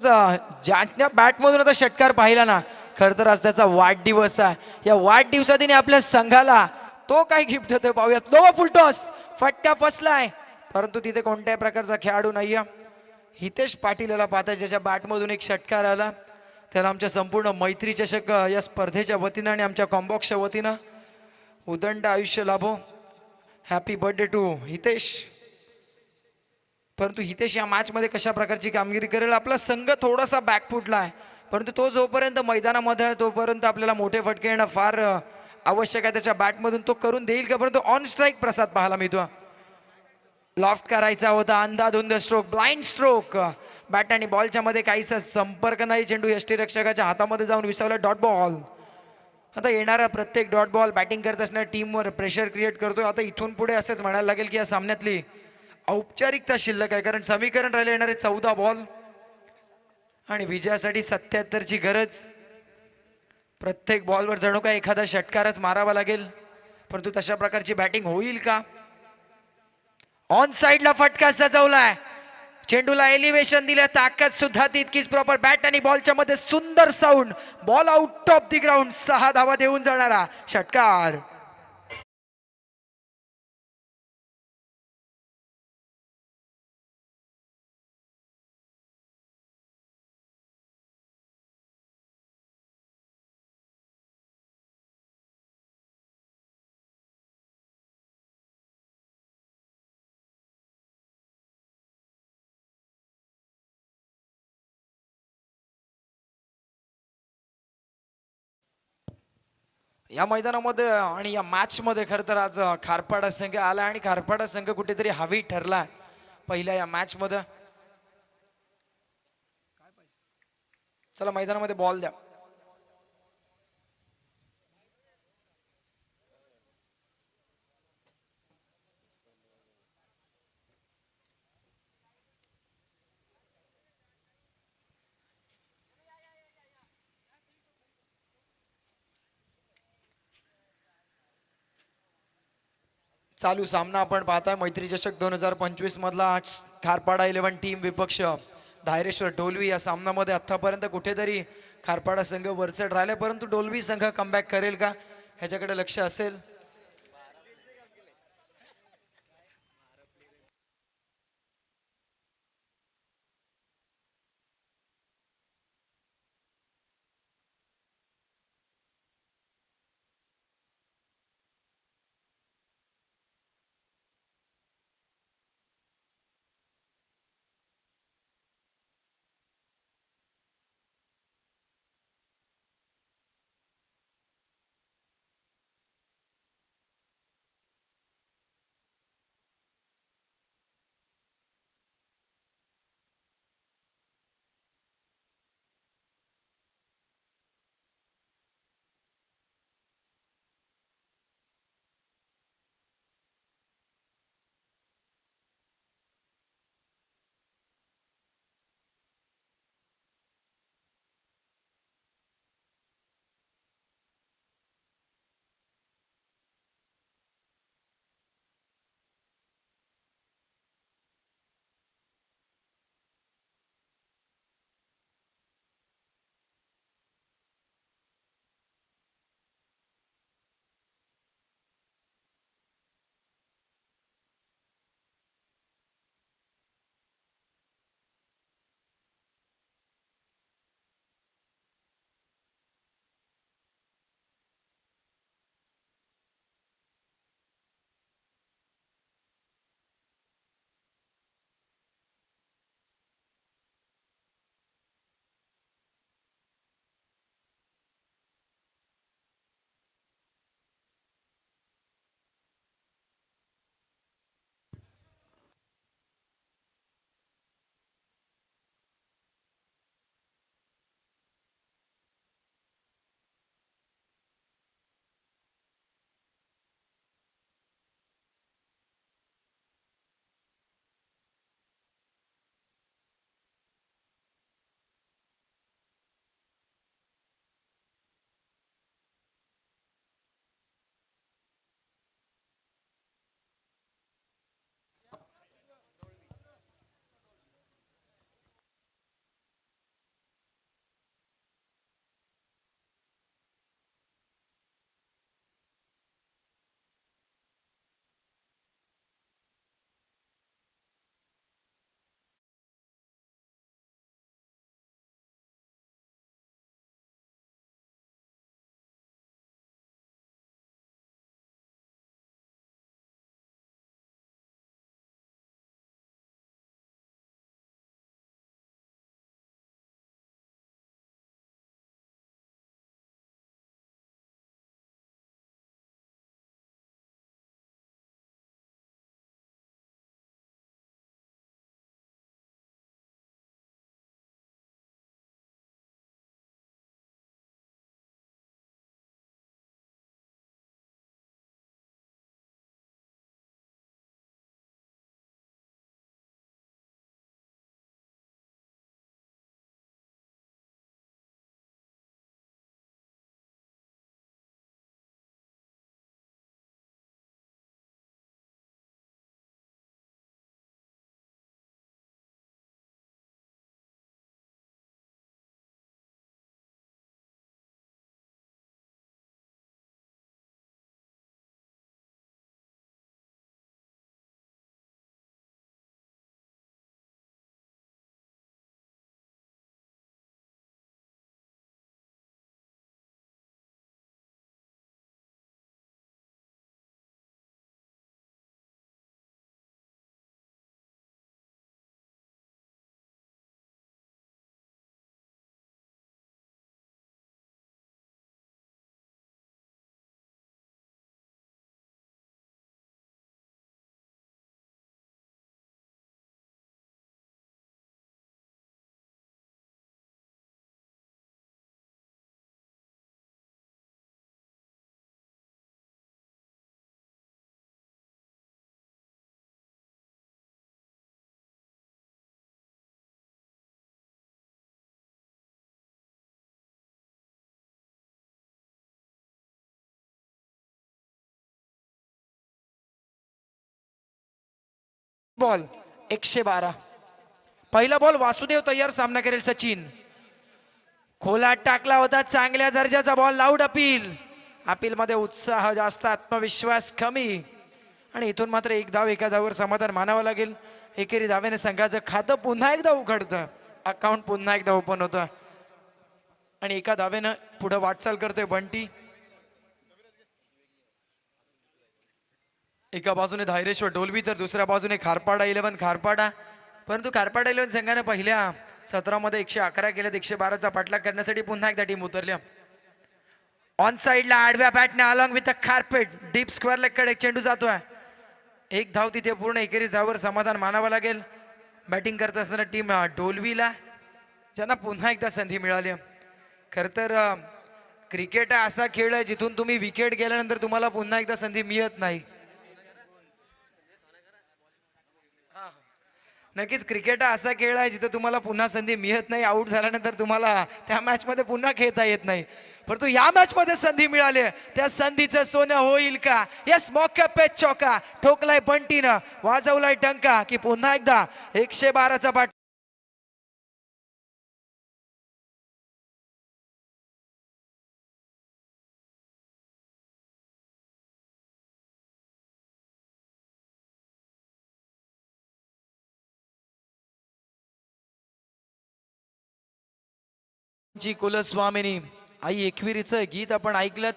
ज्यांच्या बॅटमधून आता षटकार पाहिला ना, खर तर आज त्याचा वाढदिवस आहे. या वाढदिवसाने आपल्या संघाला तो काय गिफ्ट देतोय पाहूयात. लोवा फुलटॉस फटका फसलाय, परंतु तिथे कोणत्याही प्रकारचा खेळाडू नाहीये. हितेश पाटील याला पाहता, ज्याच्या बॅटमधून एक षटकार आला. त्याला आमच्या संपूर्ण मैत्री चषक या स्पर्धेच्या वतीनं आणि आमच्या कॉम्बॉक्सच्या वतीनं उदंड आयुष्य लाभो. Happy birthday to Hitesh. परंतु हितेश या मॅचमध्ये कशा प्रकारची कामगिरी करेल. आपला संघ थोडासा बॅकफुटला आहे, परंतु तो जोपर्यंत मैदानामध्ये आहे तोपर्यंत आपल्याला मोठे फटके येणं फार आवश्यक आहे. त्याच्या बॅटमधून तो करून देईल का. परंतु ऑन स्ट्राईक प्रसाद पाहायला मिळतो. लॉफ्ट करायचा होता, अंधाधुंद स्ट्रोक, ब्लाइंड स्ट्रोक. बॅट आणि बॉलच्या मध्ये काहीसा संपर्क नाही. चेंडू यष्टीरक्षकाच्या हातामध्ये जाऊन विसावला. Dot ball. आता येणारा प्रत्येक डॉट बॉल बॅटिंग करत असणाऱ्या टीमवर प्रेशर क्रिएट करतोय. आता इथून पुढे असंच म्हणायला लागेल की या सामन्यातली औपचारिकता शिल्लक आहे, कारण समीकरण राहिले येणारे 14 बॉल आणि विजयासाठी 77ची गरज. प्रत्येक बॉलवर जणू काय एखादा षटकारच मारावा लागेल, परंतु तशा प्रकारची बॅटिंग होईल का. ऑन साइडला फटका सजवलाय. चेंडूला एलिव्हेशन दिलं, ताकद सुद्धा तितकीच प्रॉपर. बॅट आणि बॉलच्या मध्ये सुंदर sound. Ball out of the ground. 6 धावा देऊन जाणारा षटकार. या मैदानामध्ये आणि या मॅच मध्ये खरं तर आज खारपाडा संघ आला आणि खारपाडा संघ कुठेतरी हवी ठरला पहिल्या या मॅच मध्ये. चला मैदानामध्ये बॉल द्या. चालू सामना आपण पाहताय मैत्री चषक 2025 मधला. खारपाडा 11 टीम विपक्ष धायरेश्वर डोलवी. या सामन्यामध्ये आतापर्यंत कुठेतरी खारपाडा संघ वरचढ राहिले, परंतु डोलवी संघ कमबॅक करेल का ह्याच्याकडे लक्ष असेल. बॉल 112. पहिला बॉल वासुदेव तयार, सामना करेल सचिन. खोलात टाकला होता, चांगल्या दर्जाचा बॉल. Loud appeal. अपील मध्ये उत्साह जास्त, आत्मविश्वास कमी. आणि इथून मात्र एक धाव, एका धावावर समाधान मानावं लागेल. एकेरी धावेने संघाचं खातं पुन्हा एकदा उघडतं, अकाउंट पुन्हा एकदा ओपन होतं आणि एका धावेनं पुढे वाटचाल करतोय बंटी. एका बाजूने धायरेश्वर डोलवी तर दुसऱ्या बाजूने खारपाडा 11 खारपाडा. परंतु खारपाडा 11 संघाने पहिल्या 17 मध्ये 111 केल्यात. 112चा पाठलाग करण्यासाठी पुन्हा एकदा टीम उतरल्या. ऑन साइडला आडव्या बॅटने along with a carpet deep square leg कडे चेंडू जातोय. एक धाव तिथे पूर्ण. एकेरी धावावर समाधान मानावं लागेल. बॅटिंग करत असताना टीम डोलवीला, ज्यांना पुन्हा एकदा संधी मिळाली. खर तर क्रिकेट हा असा खेळ आहे जिथून तुम्ही विकेट गेल्यानंतर तुम्हाला पुन्हा एकदा संधी मिळत नाही. नक्कीच क्रिकेट हा असा खेळ आहे जिथे तुम्हाला पुन्हा संधी मिळत नाही. आऊट झाल्यानंतर तुम्हाला त्या मॅच मध्ये पुन्हा खेळता येत नाही. परंतु या मॅच मध्ये संधी मिळाली, त्या संधीचं सोनं होईल का? यस, मौका पे चौका ठोकलाय बंटीनं, वाजवलाय टंका की पुन्हा एकदा 112चा पाठ. जी कुलस्वामिनी आई एकविरीचं गीत आपण ऐकलं.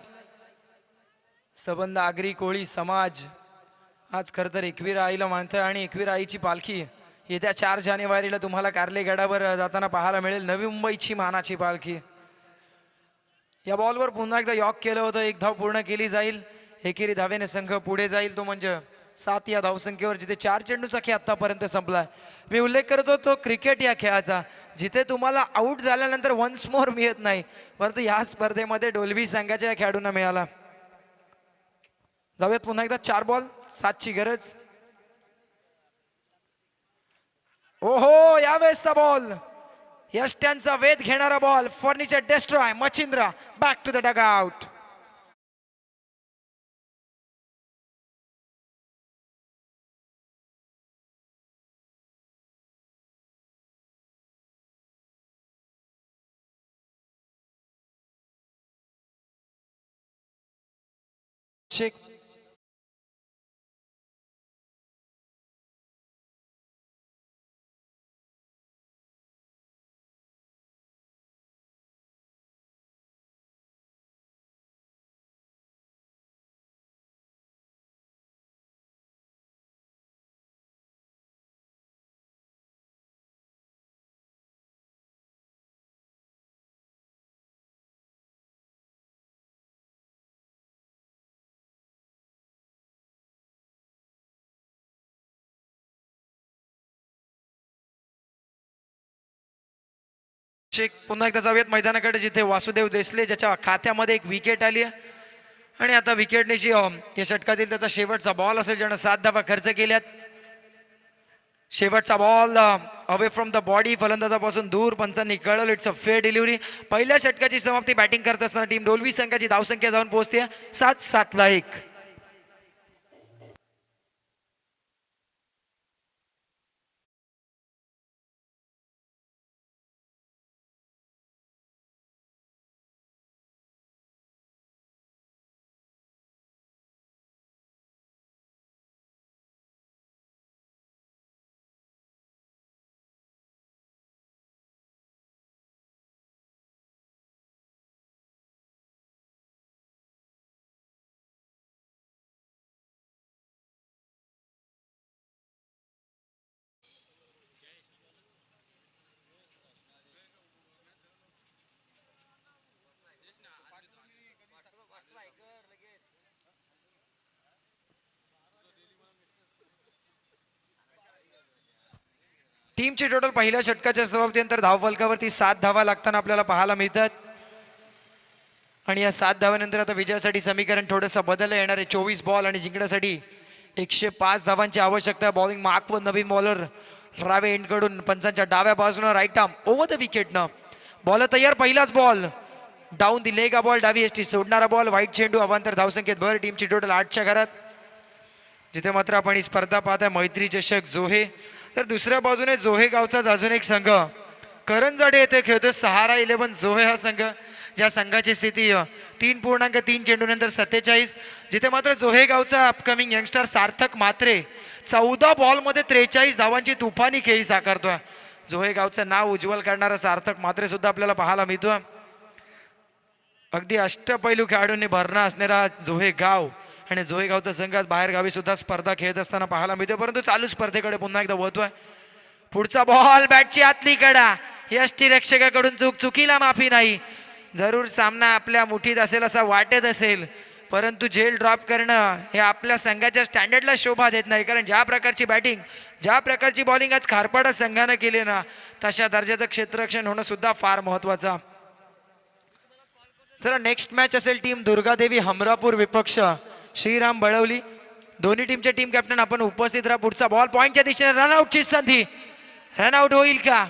संबंध आगरी कोळी समाज आज खर तर एकवीर आईला मानतोय आणि एकवीर आईची पालखी येत्या 4 जानेवारीला तुम्हाला कार्ले गडावर जाताना पाहायला मिळेल. नवी मुंबईची मानाची पालखी. या बॉलवर पुन्हा एकदा यॉक केलं होतं. एक धाव पूर्ण केली जाईल. एकेरी धावेने संघ पुढे जाईल, तो म्हणजे 7 या धावसंख्येवर, जिथे 4 चेंडूचा खेळ आतापर्यंत संपलाय. मी उल्लेख करतो तो क्रिकेट या खेळाचा, जिथे तुम्हाला आऊट झाल्यानंतर वन्स मोर मिळत नाही, परंतु या स्पर्धेमध्ये डोलवी संघाच्या या खेळाडूंना मिळाला. जाऊयात पुन्हा एकदा. 4 बॉल 7ची गरज. ओहो, यावेळेसचा बॉल यष्ट्यांचा वेध घेणारा ball. Furniture destroy Machindra back to the dugout. Check. Check. पुन्हा एकदा जाऊयात मैदानाकडे, जिथे वासुदेव देसले ज्याच्या खात्यामध्ये एक विकेट आली आहे. आणि आता विकेटने या षटकातील त्याचा शेवटचा बॉल असेल, ज्यानं 7 धावा खर्च केल्यात. शेवटचा ball away from the body, फलंदाजापासून दूर. पंचांनी कळवलं इट्स अ फेअर डिलिव्हरी. पहिल्या षटकाची समाप्ती बॅटिंग करत असताना टीम डोलवी संघाची धावसंख्या जाऊन पोहोचते 7-7ला 1. टीमची टोटल पहिल्या षटकाच्या समाप्तीनंतर धावफलकावरती 7 धावा लागताना आपल्याला पाहायला मिळतात. आणि या 7 धावांनंतर आता विजयासाठी समीकरण थोडंसं बदललं. येणार आहे 24 बॉल आणि जिंकण्यासाठी 105 धावांची आवश्यकता. बॉलिंग मार्क व नवीन बॉलर रावे एंडकडून पंचांच्या डाव्या बाजूनं राईट आर्म ओव्हर द विकेटनं. बॉल तयार. पहिलाच ball down the leg. Ball डावी एसटी सोडणारा बॉल. वाईट चेंडू. अवांतर धावसंख्येत भर. टीमची टोटल 8च्या घरात. जिथे मात्र आपण ही स्पर्धा पाहताय मैत्री चषक जोहे. तर दुसऱ्या बाजूने जोहे गावचाच अजून एक संघ करंजाडे येथे खेळतोय सहारा 11 जोहे हा संघ, ज्या संघाची स्थिती 3.3 चेंडूनंतर 47. जिथे मात्र जोहे गावचा अपकमिंग यंगस्टर सार्थक म्हात्रे 14 बॉलमध्ये 43 धावांची तुफानी खेळी साकारतोय. जोहे गावचं नाव उज्ज्वल करणारा सार्थक म्हात्रे सुद्धा आपल्याला पाहायला मिळतोय. अगदी अष्टपैलू खेळाडूंनी भरणा असणारा जोहे गाव आणि जोहे गावचा संघ बाहेर गावी सुद्धा स्पर्धा खेळत असताना पाहायला मिळतोय. परंतु चालू स्पर्धेकडे पुन्हा एकदा वळतोय. पुढचा बॉल बॅटची आतली कडा, यष्टीरक्षकाकडून चुकीला माफी नाही. जरूर सामना आपल्या मुठीत असेल असं वाटत असेल, परंतु झेल ड्रॉप करणं हे आपल्या संघाच्या स्टँडर्डला शोभा देत नाही. कारण ज्या प्रकारची बॅटिंग, ज्या प्रकारची बॉलिंग आज खारपाडा संघानं केली ना, तशा दर्जाचं क्षेत्ररक्षण होणं सुद्धा फार महत्वाचं. चला नेक्स्ट मॅच असेल टीम दुर्गादेवी हमरापूर विपक्ष श्रीराम बळवली. दोन्ही टीमचे टीम कॅप्टन आपण उपस्थित राहा. पुढचा बॉल पॉइंटच्या दिशेने रनआउटची संधी, रनआउट होईल का?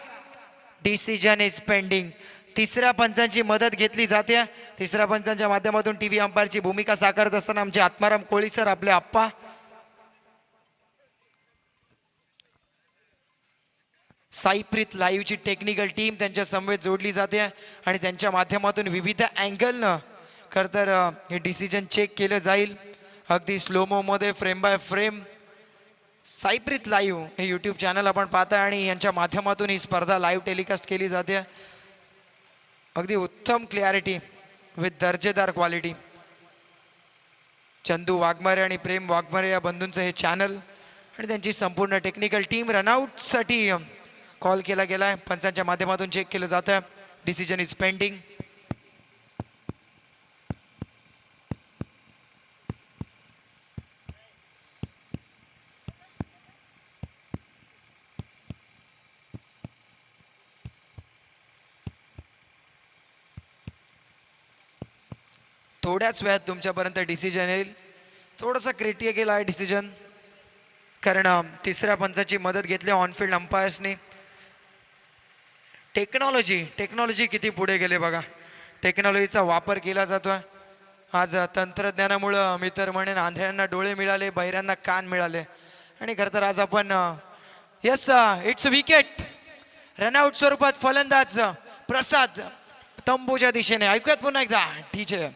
Decision is pending. तिसऱ्या पंचांची मदत घेतली जाते. तिसऱ्या पंचांच्या माध्यमातून टीव्ही अंपायरची भूमिका साकारत असताना आमचे आत्माराम कोळी सर, आपले आप्पा. साईप्रीत लाईव्हची टेक्निकल टीम त्यांच्या समवेत जोडली जाते आणि त्यांच्या माध्यमातून विविध अँगलनं खरं तर हे डिसिजन चेक केलं जाईल. अगदी स्लोमो मध्ये फ्रेम बाय फ्रेम. साईप्रीत लाईव्ह हे यूट्यूब चॅनल आपण पाहताय आणि यांच्या माध्यमातून ही स्पर्धा लाईव्ह टेलिकास्ट केली जाते. अगदी उत्तम क्लॅरिटी विथ दर्जेदार क्वालिटी. चंदू वाघमारे आणि प्रेम वाघमारे या बंधूंचं हे चॅनल आणि त्यांची संपूर्ण टेक्निकल टीम. रनआउटसाठी कॉल केला गेला आहे, पंचांच्या माध्यमातून चेक केलं जातं. Decision is pending. थोड्याच वेळात तुमच्यापर्यंत डिसिजन येईल. थोडासा क्रिटिकल आहे डिसिजन, कारण तिसऱ्या पंचाची मदत घेतली ऑनफिल्ड अंपायर्सने. टेक्नॉलॉजी किती पुढे गेले बघा. टेक्नॉलॉजीचा वापर केला जातोय आज. तंत्रज्ञानामुळं मी तर म्हणेन आंधळ्यांना डोळे मिळाले, बहिऱ्यांना कान मिळाले. आणि खरं तर आज आपण यस इट्स विकेट. रनआउट स्वरूपात फलंदाज प्रसाद तंबूच्या दिशेने. ऐकूयात पुन्हा एकदा टीचर.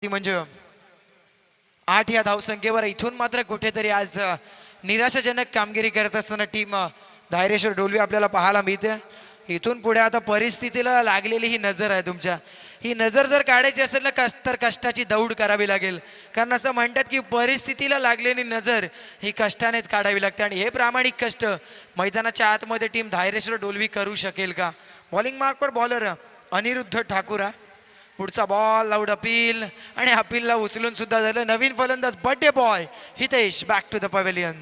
म्हणजे 8 या धावसंख्येवर इथून मात्र कुठेतरी आज निराशाजनक कामगिरी करत असताना टीम धायरेश्वर डोलवी आपल्याला पाहायला मिळते. इथून पुढे आता परिस्थितीला लागलेली ही नजर आहे तुमच्या. ही नजर जर काढायची असेल ना तर कष्टाची दौड करावी लागेल. कारण असं म्हणतात की परिस्थितीला लागलेली नजर ही कष्टानेच काढावी लागते आणि हे प्रामाणिक कष्ट मैदानाच्या आतमध्ये टीम धायरेश्वर डोलवी करू शकेल का? बॉलिंग मार्कवर बॉलर अनिरुद्ध ठाकूर. पुढचा बॉल लाऊड अपील आणि अपीलला उचलून सुद्धा झालं. नवीन फलंदाज birthday boy Hitesh back to the pavilion.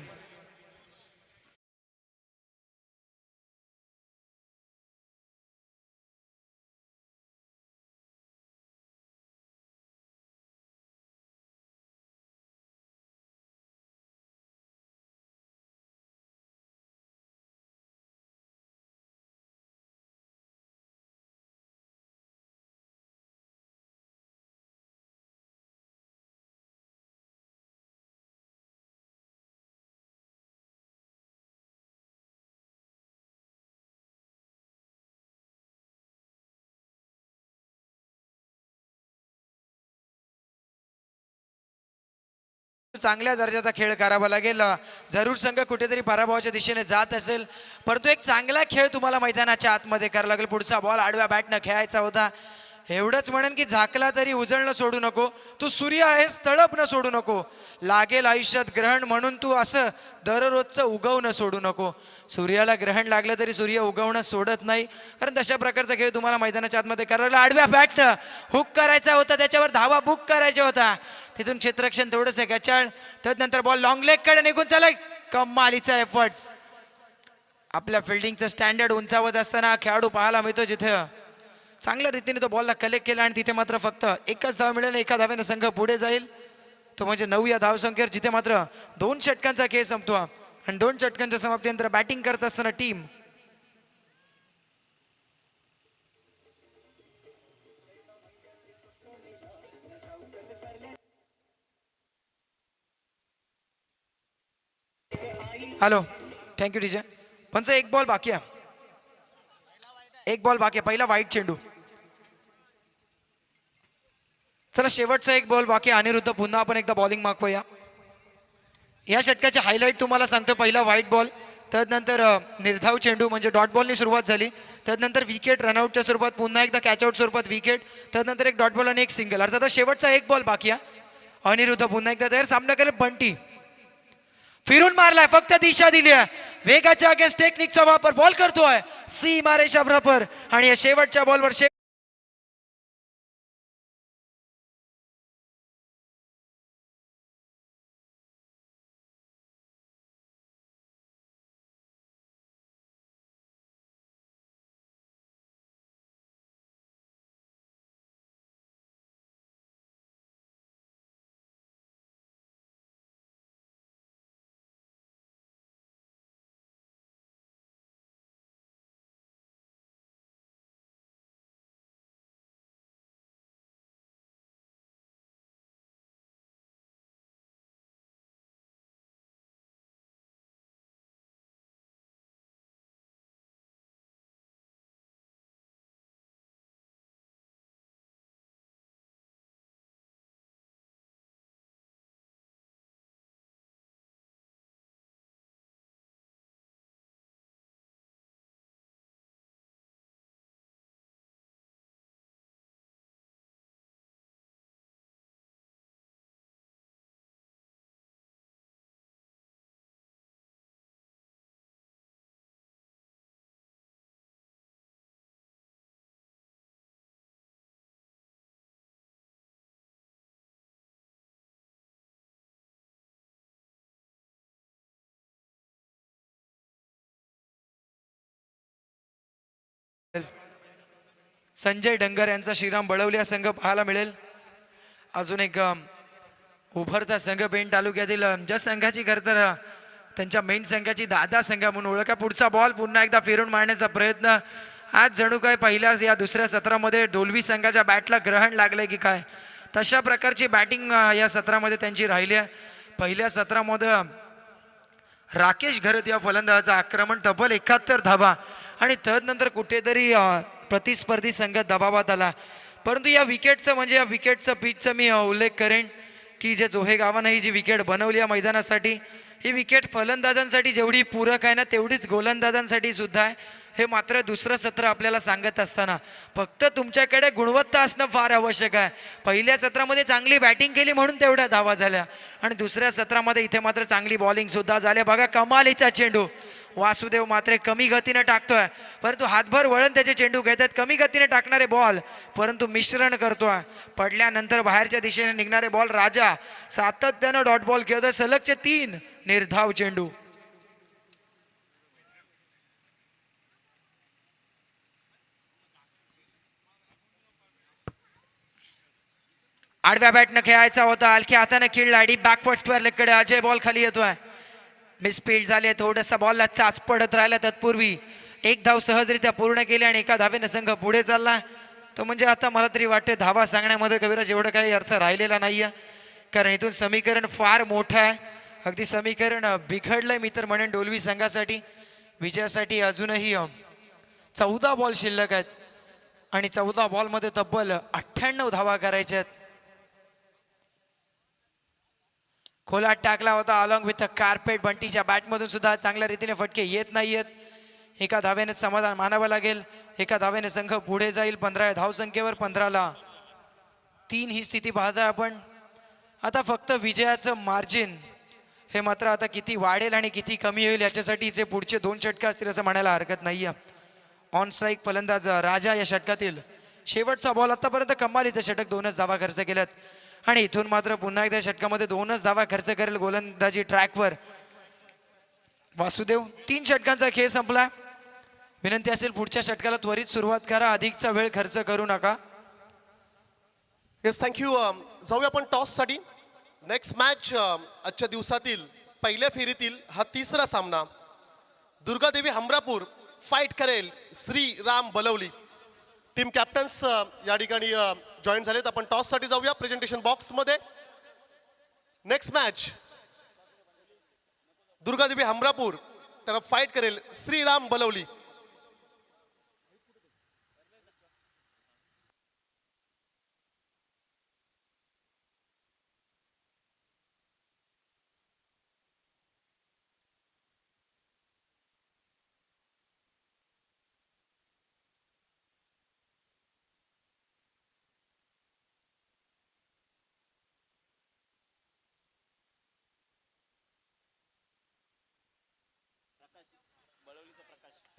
चांगल्या दर्जाचा खेळ करावा लागेल. जरूर संघ कुठेतरी पराभवाच्या दिशेने जात असेल, परंतु एक चांगला खेळ तुम्हाला मैदानाच्या आतमध्ये करावा लागेल. पुढचा बॉल आडव्या बॅटनं खेळायचा होता. एवढंच म्हणेन की झाकला तरी उजळणं सोडू नको. तू सूर्य आहेस, तळपणं सोडू नको. लागेल आयुष्यात ग्रहण म्हणून तू असं दररोजचं उगवणं सोडू नको. सूर्याला ग्रहण लागलं तरी सूर्य उगवणं सोडत नाही. कारण तशा प्रकारचा खेळ तुम्हाला मैदानाच्या आतमध्ये करायला. आडव्या बॅटनं हुक करायचा होता, त्याच्यावर धावा बुक करायच्या होता. तिथून क्षेत्ररक्षण थोडंसं गचाळ. त्यानंतर बॉल लॉंग लेग कडे निघून चालय. कमालीचा एफर्ट्स. आपल्या फिल्डिंगचं स्टँडर्ड उंचावत असताना खेळाडू पाहायला मिळतो जिथे चांगल्या रीतीने तो बॉलला कलेक्ट केला आणि तिथे मात्र फक्त एकच धाव मिळेल, एका धावेने संघ पुढे जाईल, तो म्हणजे 9 या धावसंख्येवर, जिथे मात्र 2 षटकांचा खेळ संपतो आणि 2 षटकांच्या समाप्तीनंतर बॅटिंग करत असताना टीम हॅलो थँक्यू टीचर. पंच एक बॉल बाकी आहे, एक बॉल बाकी आहे, पहिला वाईट चेंडू. चला शेवटचा एक बॉल बाकी आहे. अनिरुद्ध पुन्हा आपण एकदा बॉलिंग मागवूया. या षटकाचे हायलाईट तुम्हाला सांगतो. पहिला व्हाईट बॉल, त्यानंतर निर्धाव चेंडू म्हणजे डॉट बॉलनी सुरुवात झाली, त्यानंतर विकेट रनआउटच्या स्वरूपात, पुन्हा एकदा कॅचआउट स्वरूपात विकेट, त्यानंतर एक डॉट बॉल आणि एक सिंगल. अर्थात शेवटचा एक बॉल बाकी आहे. अनिरुद्ध पुन्हा एकदा तयार, सामना करेल बंटी. फिरून मारलाय, फक्त दिशा दिली आहे, वेगाच्या अगेन्स्ट टेक्निकचा वापर, बॉल करतोय सीमा रेषा बरोबर आणि या शेवटच्या बॉलवर संजय डंगर यांचा श्रीराम बळवली संघ पाहायला मिळेल. अजून एक उभरता संघ पेण तालुक्यातील ज्या संघाची खरं तर त्यांच्या मेन संघाची दादा संघ म्हणून ओळख आहे. पुढचा बॉल पुन्हा एकदा फिरून मारण्याचा प्रयत्न. आज जणू काय पहिल्याच या दुसऱ्या सत्रामध्ये डोलवी संघाच्या बॅटला ग्रहण लागलंय की काय, तशा प्रकारची बॅटिंग या सत्रामध्ये त्यांची राहिली आहे. पहिल्या सत्रामध्ये राकेश घरत या फलंदाजाचं आक्रमण, तब्बल 71 धावा आणि तदनंतर कुठेतरी प्रतिस्पर्धी संघ दबावात आला. परंतु या विकेटचं म्हणजे या विकेटचं पिचचा मी उल्लेख करेन की जे जोहे गावानं ही जी विकेट बनवली या मैदानासाठी, ही विकेट फलंदाजांसाठी जेवढी पूरक आहे ना तेवढीच गोलंदाजांसाठी सुद्धा आहे. हे मात्र दुसरं सत्र आपल्याला सांगत असताना फक्त तुमच्याकडे गुणवत्ता असणं फार आवश्यक आहे. पहिल्या सत्रामध्ये चांगली बॅटिंग केली म्हणून तेवढ्या धावा झाल्या आणि दुसऱ्या सत्रामध्ये इथे मात्र चांगली बॉलिंग सुद्धा झाल्या. बघा कमालीचा चेंडू, वासुदेव मात्र कमी गतीने टाकतोय परंतु हातभर वळण त्याचे चेंडू घेतात. कमी गतीने टाकणारे बॉल परंतु मिश्रण करतोय, पडल्यानंतर बाहेरच्या दिशेने निघणारे बॉल राजा सातत्यानं डॉट बॉल खेळतोय. सलगचे 3 निर्धाव चेंडू. आडव्या बॅटनं खेळायचा होता, हलक्या हाताने खेळला, डीप बॅकवर्ड स्क्वेअर लेगकडे अजय, बॉल खाली येतोय. मिसफील्ड झाले, थोडंसं बॉलला चाच पडत राहिला. तत्पूर्वी एक धाव सहजरित्या पूर्ण केली आणि एका धावेने संघ पुढे चालला. तो म्हणजे आता मला तरी वाटते धावा सांगण्यामध्ये कविराज एवढं काही अर्थ राहिलेला नाहीये, कारण इथून समीकरण फार मोठं आहे. अगदी समीकरण बिघडलंय मी तर म्हणेन डोलवी संघासाठी. विजयासाठी अजूनही 14 बॉल शिल्लक आहेत आणि 14 बॉलमध्ये तब्बल 98 धावा करायच्या आहेत. खोलात टाकला होता अलॉंग विथ कार्पेट. बंटीच्या बॅटमधून सुद्धा चांगल्या रीतीने फटके येत नाहीयेत. एका धावेने समाधान मानावं लागेल. एका धावेने संघ पुढे जाईल 15 धावसंख्येवर. 15ला 3 ही स्थिती पाहताय आपण. आता फक्त विजयाचं मार्जिन हे मात्र आता किती वाढेल आणि किती कमी होईल याच्यासाठीचे पुढचे 2 षटक असतील असं म्हणायला हरकत नाहीये. ऑन स्ट्राईक फलंदाज राजा या षटकातील शेवटचा बॉल. आतापर्यंत कमालीचं षटक 2च धावा खर्च केल्यात आणि इथून मात्र पुन्हा एकदा षटकामध्ये 2च धावा खर्च करेल गोलंदाजी ट्रॅकवर वासुदेव. 3 षटकांचा खेळ संपला. विनंती असेल पुढच्या षटकाला त्वरित सुरुवात करा, अधिकचा वेळ खर्च करू नका. Yes thank you. जाऊया आपण टॉससाठी. नेक्स्ट मॅच आजच्या दिवसातील पहिल्या फेरीतील हा तिसरा सामना. दुर्गादेवी हमरापूर फाईट करेल श्रीराम बलवली. टीम कॅप्टन्स या ठिकाणी जॉईन झालेत. आपण टॉससाठी जाऊया प्रेझेंटेशन बॉक्समध्ये. नेक्स्ट मॅच दुर्गादेवी हमरापूर त्याला फाईट करेल श्रीराम बलवली.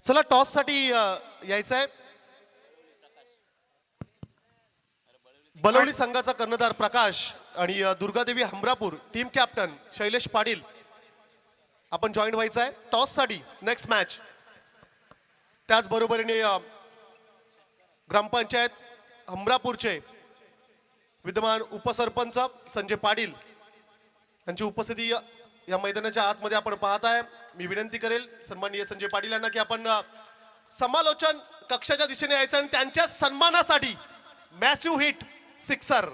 चला टॉस साठी यायचं आहे. बलवली संघाचा कर्णधार प्रकाश आणि दुर्गादेवी हमरापूर टीम कॅप्टन शैलेश पाटील आपण जॉईन व्हायचं आहे टॉस साठी. नेक्स्ट मॅच त्याचबरोबरीने ग्रामपंचायत हमरापूरचे विद्यमान उपसरपंच संजय पाटील यांची उपस्थिती या मैदानाच्या आतमध्ये आपण पाहत आहे. मी विनंती करेल सन्माननीय संजय पाटील यांना की आपण समालोचन कक्षाच्या दिशेने यायचं आणि त्यांच्या सन्मानासाठी मॅसिव्ह हिट सिक्सर.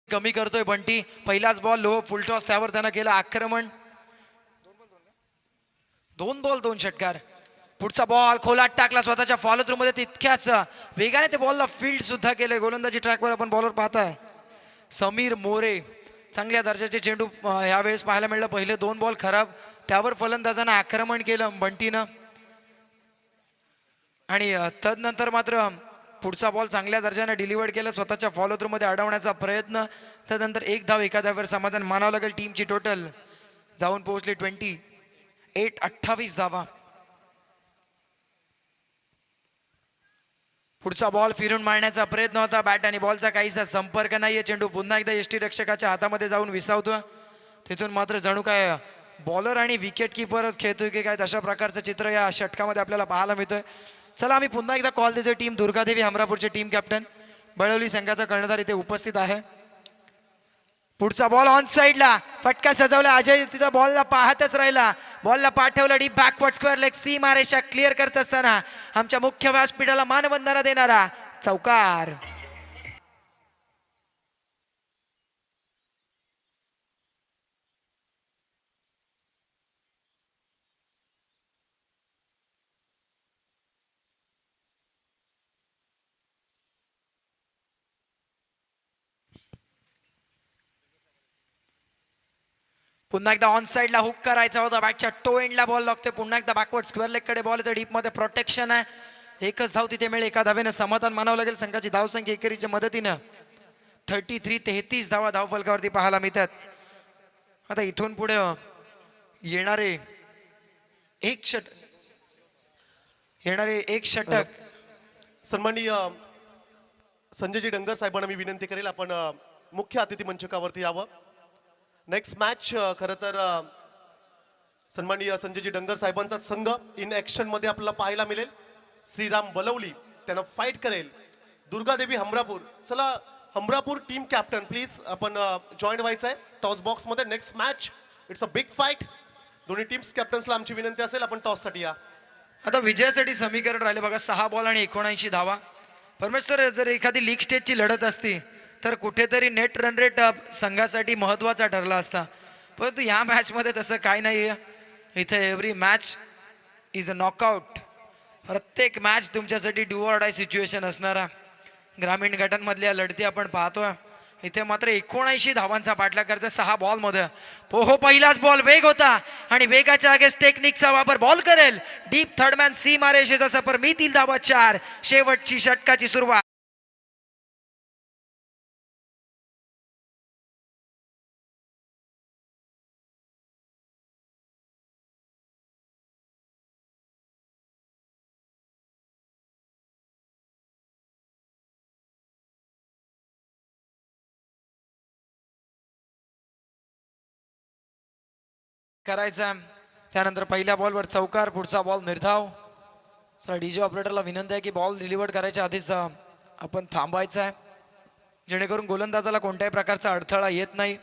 कमी करतोय बंटी. पहिलाच बॉल लो फुल टॉस, त्यावर त्यानं केलं आक्रमण. 2 बॉल 2 षटकार. पुढचा बॉल खोलात टाकला स्वतःच्या फॉलो थ्रू मध्ये. तितक्याच वेगाने ते बॉलला फील्ड सुद्धा केले. गोलंदाजी ट्रॅकवर आपण बॉलर पाहताय समीर मोरे. चांगल्या दर्जाचे चेंडू यावेळेस पाहायला मिळलं. पहिले 2 बॉल खराब, त्यावर फलंदाजानं आक्रमण केलं बंटीनं. आणि तदनंतर मात्र पुढचा बॉल चांगल्या दर्जाने डिलिव्हर्ड केला. स्वतःच्या फॉलो थ्रू मध्ये अडवण्याचा प्रयत्न. त्यानंतर 1 धाव एका धाव्यावर समाधान मानावं लागेल. टीमची टोटल जाऊन पोहोचली 28 धावा. पुढचा बॉल फिरून मारण्याचा प्रयत्न होता. बॅट आणि बॉलचा काहीसा संपर्क नाहीये. चेंडू पुन्हा एकदा यष्टी रक्षकाच्या हातामध्ये जाऊन विसावतो. तिथून मात्र जणू काय बॉलर आणि विकेट किपरच खेळतोय की काय, अशा प्रकारचं चित्र या षटकामध्ये आपल्याला पाहायला मिळतोय. चला आम्ही पुन्हा एकदा कॉल देतोय. टीम दुर्गादेवी हमरापूरचे टीम कॅप्टन बळवली संघाचा कर्णधार इथे उपस्थित आहे. पुढचा बॉल ऑन साइडला फटका सजवला. अजय तिथं बॉलला पाहतच राहिला. बॉलला पाठवलं डीप बॅकवर्ड स्क्वेअर लेग. सीमा रेषा क्लिअर करत असताना आमच्या मुख्य व्यासपीठाला मानवंदना देणारा चौकार. पुन्हा एकदा ऑन साइडला हुक करायचा होता. बॅटच्या टो एंडला बॉल लागतोय. पुन्हा एकदा बॅकवर्ड स्क्वेअर लेग कडे बॉल येतो. डीप मध्ये प्रोटेक्शन आहे. एकच धाव तिथे मिळेल. एका धावेनं समाधान मानावं लागेल. संघाची धावसंख्या एकेरीच्या मदतीनं 33 धावा धावफलकावरती पाहायला मिळतात. आता इथून पुढे येणारे एक षटक सन्माननीय संजयजी डंगर साहेबांना मी विनंती करेल आपण मुख्य अतिथी मंचकावरती यावं. नेक्स्ट मॅच खरं तर सन्माननीय संजयजी डंगर साहेबांचा संघ इन ऍक्शन मध्ये आपल्याला पाहायला मिळेल. श्रीराम बलवली त्यांना फाईट करेल दुर्गादेवी हमरापूर. चला हमरापूर टीम कॅप्टन प्लीज आपण जॉईन व्हायचं आहे टॉस बॉक्स मध्ये. Next match it's a big fight. दोन्ही टीम्स कॅप्टन्सला आमची विनंती असेल आपण टॉस साठी या. आता विजयासाठी समीकरण राहिले बघा. 6 बॉल आणि 79 धावा. परमेश्वर जर एखादी लीग स्टेजची लढत असती तर कुठेतरी नेट रन रेट संघासाठी महत्वाचा ठरला असता. परंतु या मॅच मध्ये तसं काय नाहीये. इथे every match is a knockout. प्रत्येक मॅच तुमच्यासाठी डू ऑर डाय सिच्युएशन असणारा ग्रामीण गटांमधल्या लढती आपण पाहतोय. इथे मात्र 79 धावांचा पाठलाग करता 6 बॉल मध्ये. पोहो पहिलाच बॉल वेग होता आणि वेगाच्या आगेस टेक्निकचा वापर. बॉल करेल डीप थर्डमॅन सीमा रेषेचा सफर. मिळतील धावा 4. शेवटची षटकाची सुरुवात. करायचा आहे. त्यानंतर पहिल्या बॉलवर चौकार, पुढचा बॉल निर्धाव. चला डीजे ऑपरेटरला विनंती आहे की बॉल डिलिव्हर करायच्या आधीच आपण थांबायचं आहे, जेणेकरून गोलंदाजाला कोणत्याही प्रकारचा अडथळा येत नाही.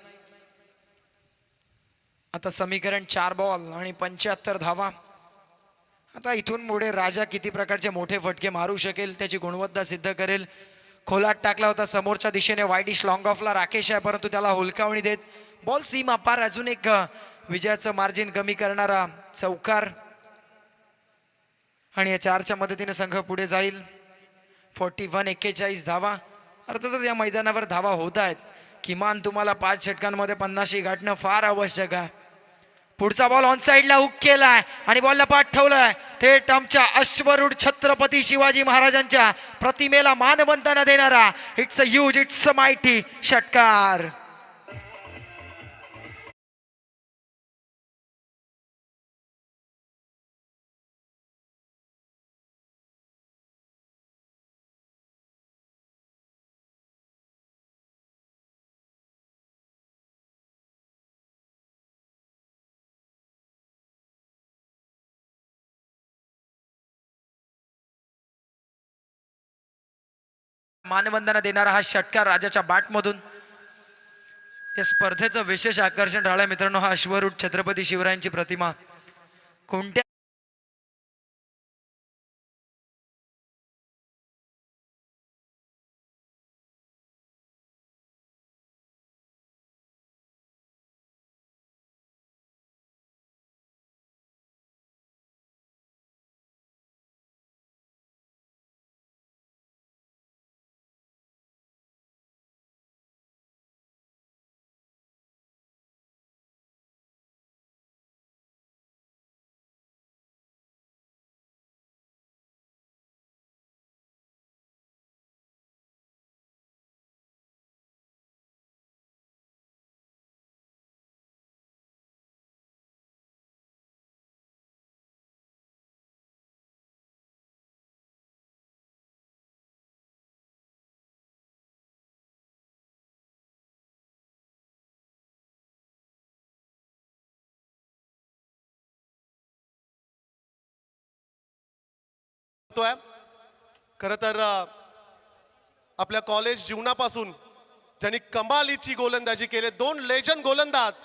आता समीकरण 4 बॉल आणि 75 धावा. आता इथून पुढे राजा किती प्रकारचे मोठे फटके मारू शकेल त्याची गुणवत्ता सिद्ध करेल. खोलात टाकला होता समोरच्या दिशेने वाईडिश लॉंग ऑफला राकेश आहे, परंतु त्याला हुलकावणी देत बॉल सीमा पार. अजून एक विजयाचं मार्जिन कमी करणारा चौकार आणि या 4च्या मदतीने संघ पुढे जाईल. 41-41 धावा. अर्थातच या मैदानावर धावा होत आहेत. किमान तुम्हाला 5 षटकांमध्ये 50 गाठणं फार आवश्यक आहे. पुढचा बॉल ऑन साइडला हुक केलाय आणि बॉलला पाठवलाय थेट आमच्या अश्वरूढ छत्रपती शिवाजी महाराजांच्या प्रतिमेला मानवंदना देणारा it's a huge, it's a mighty षटकार. मानवंदना देणारा हा षटकार राजाच्या बॅटमधून. या स्पर्धेचं विशेष आकर्षण राहिलं मित्रांनो, हा अश्वरूढ छत्रपती शिवरायांची प्रतिमा कोणत्या खर तर आपल्या कॉलेज जीवनापासून ज्यांनी कमालीची गोलंदाजी केली, 2 लेजंड गोलंदाज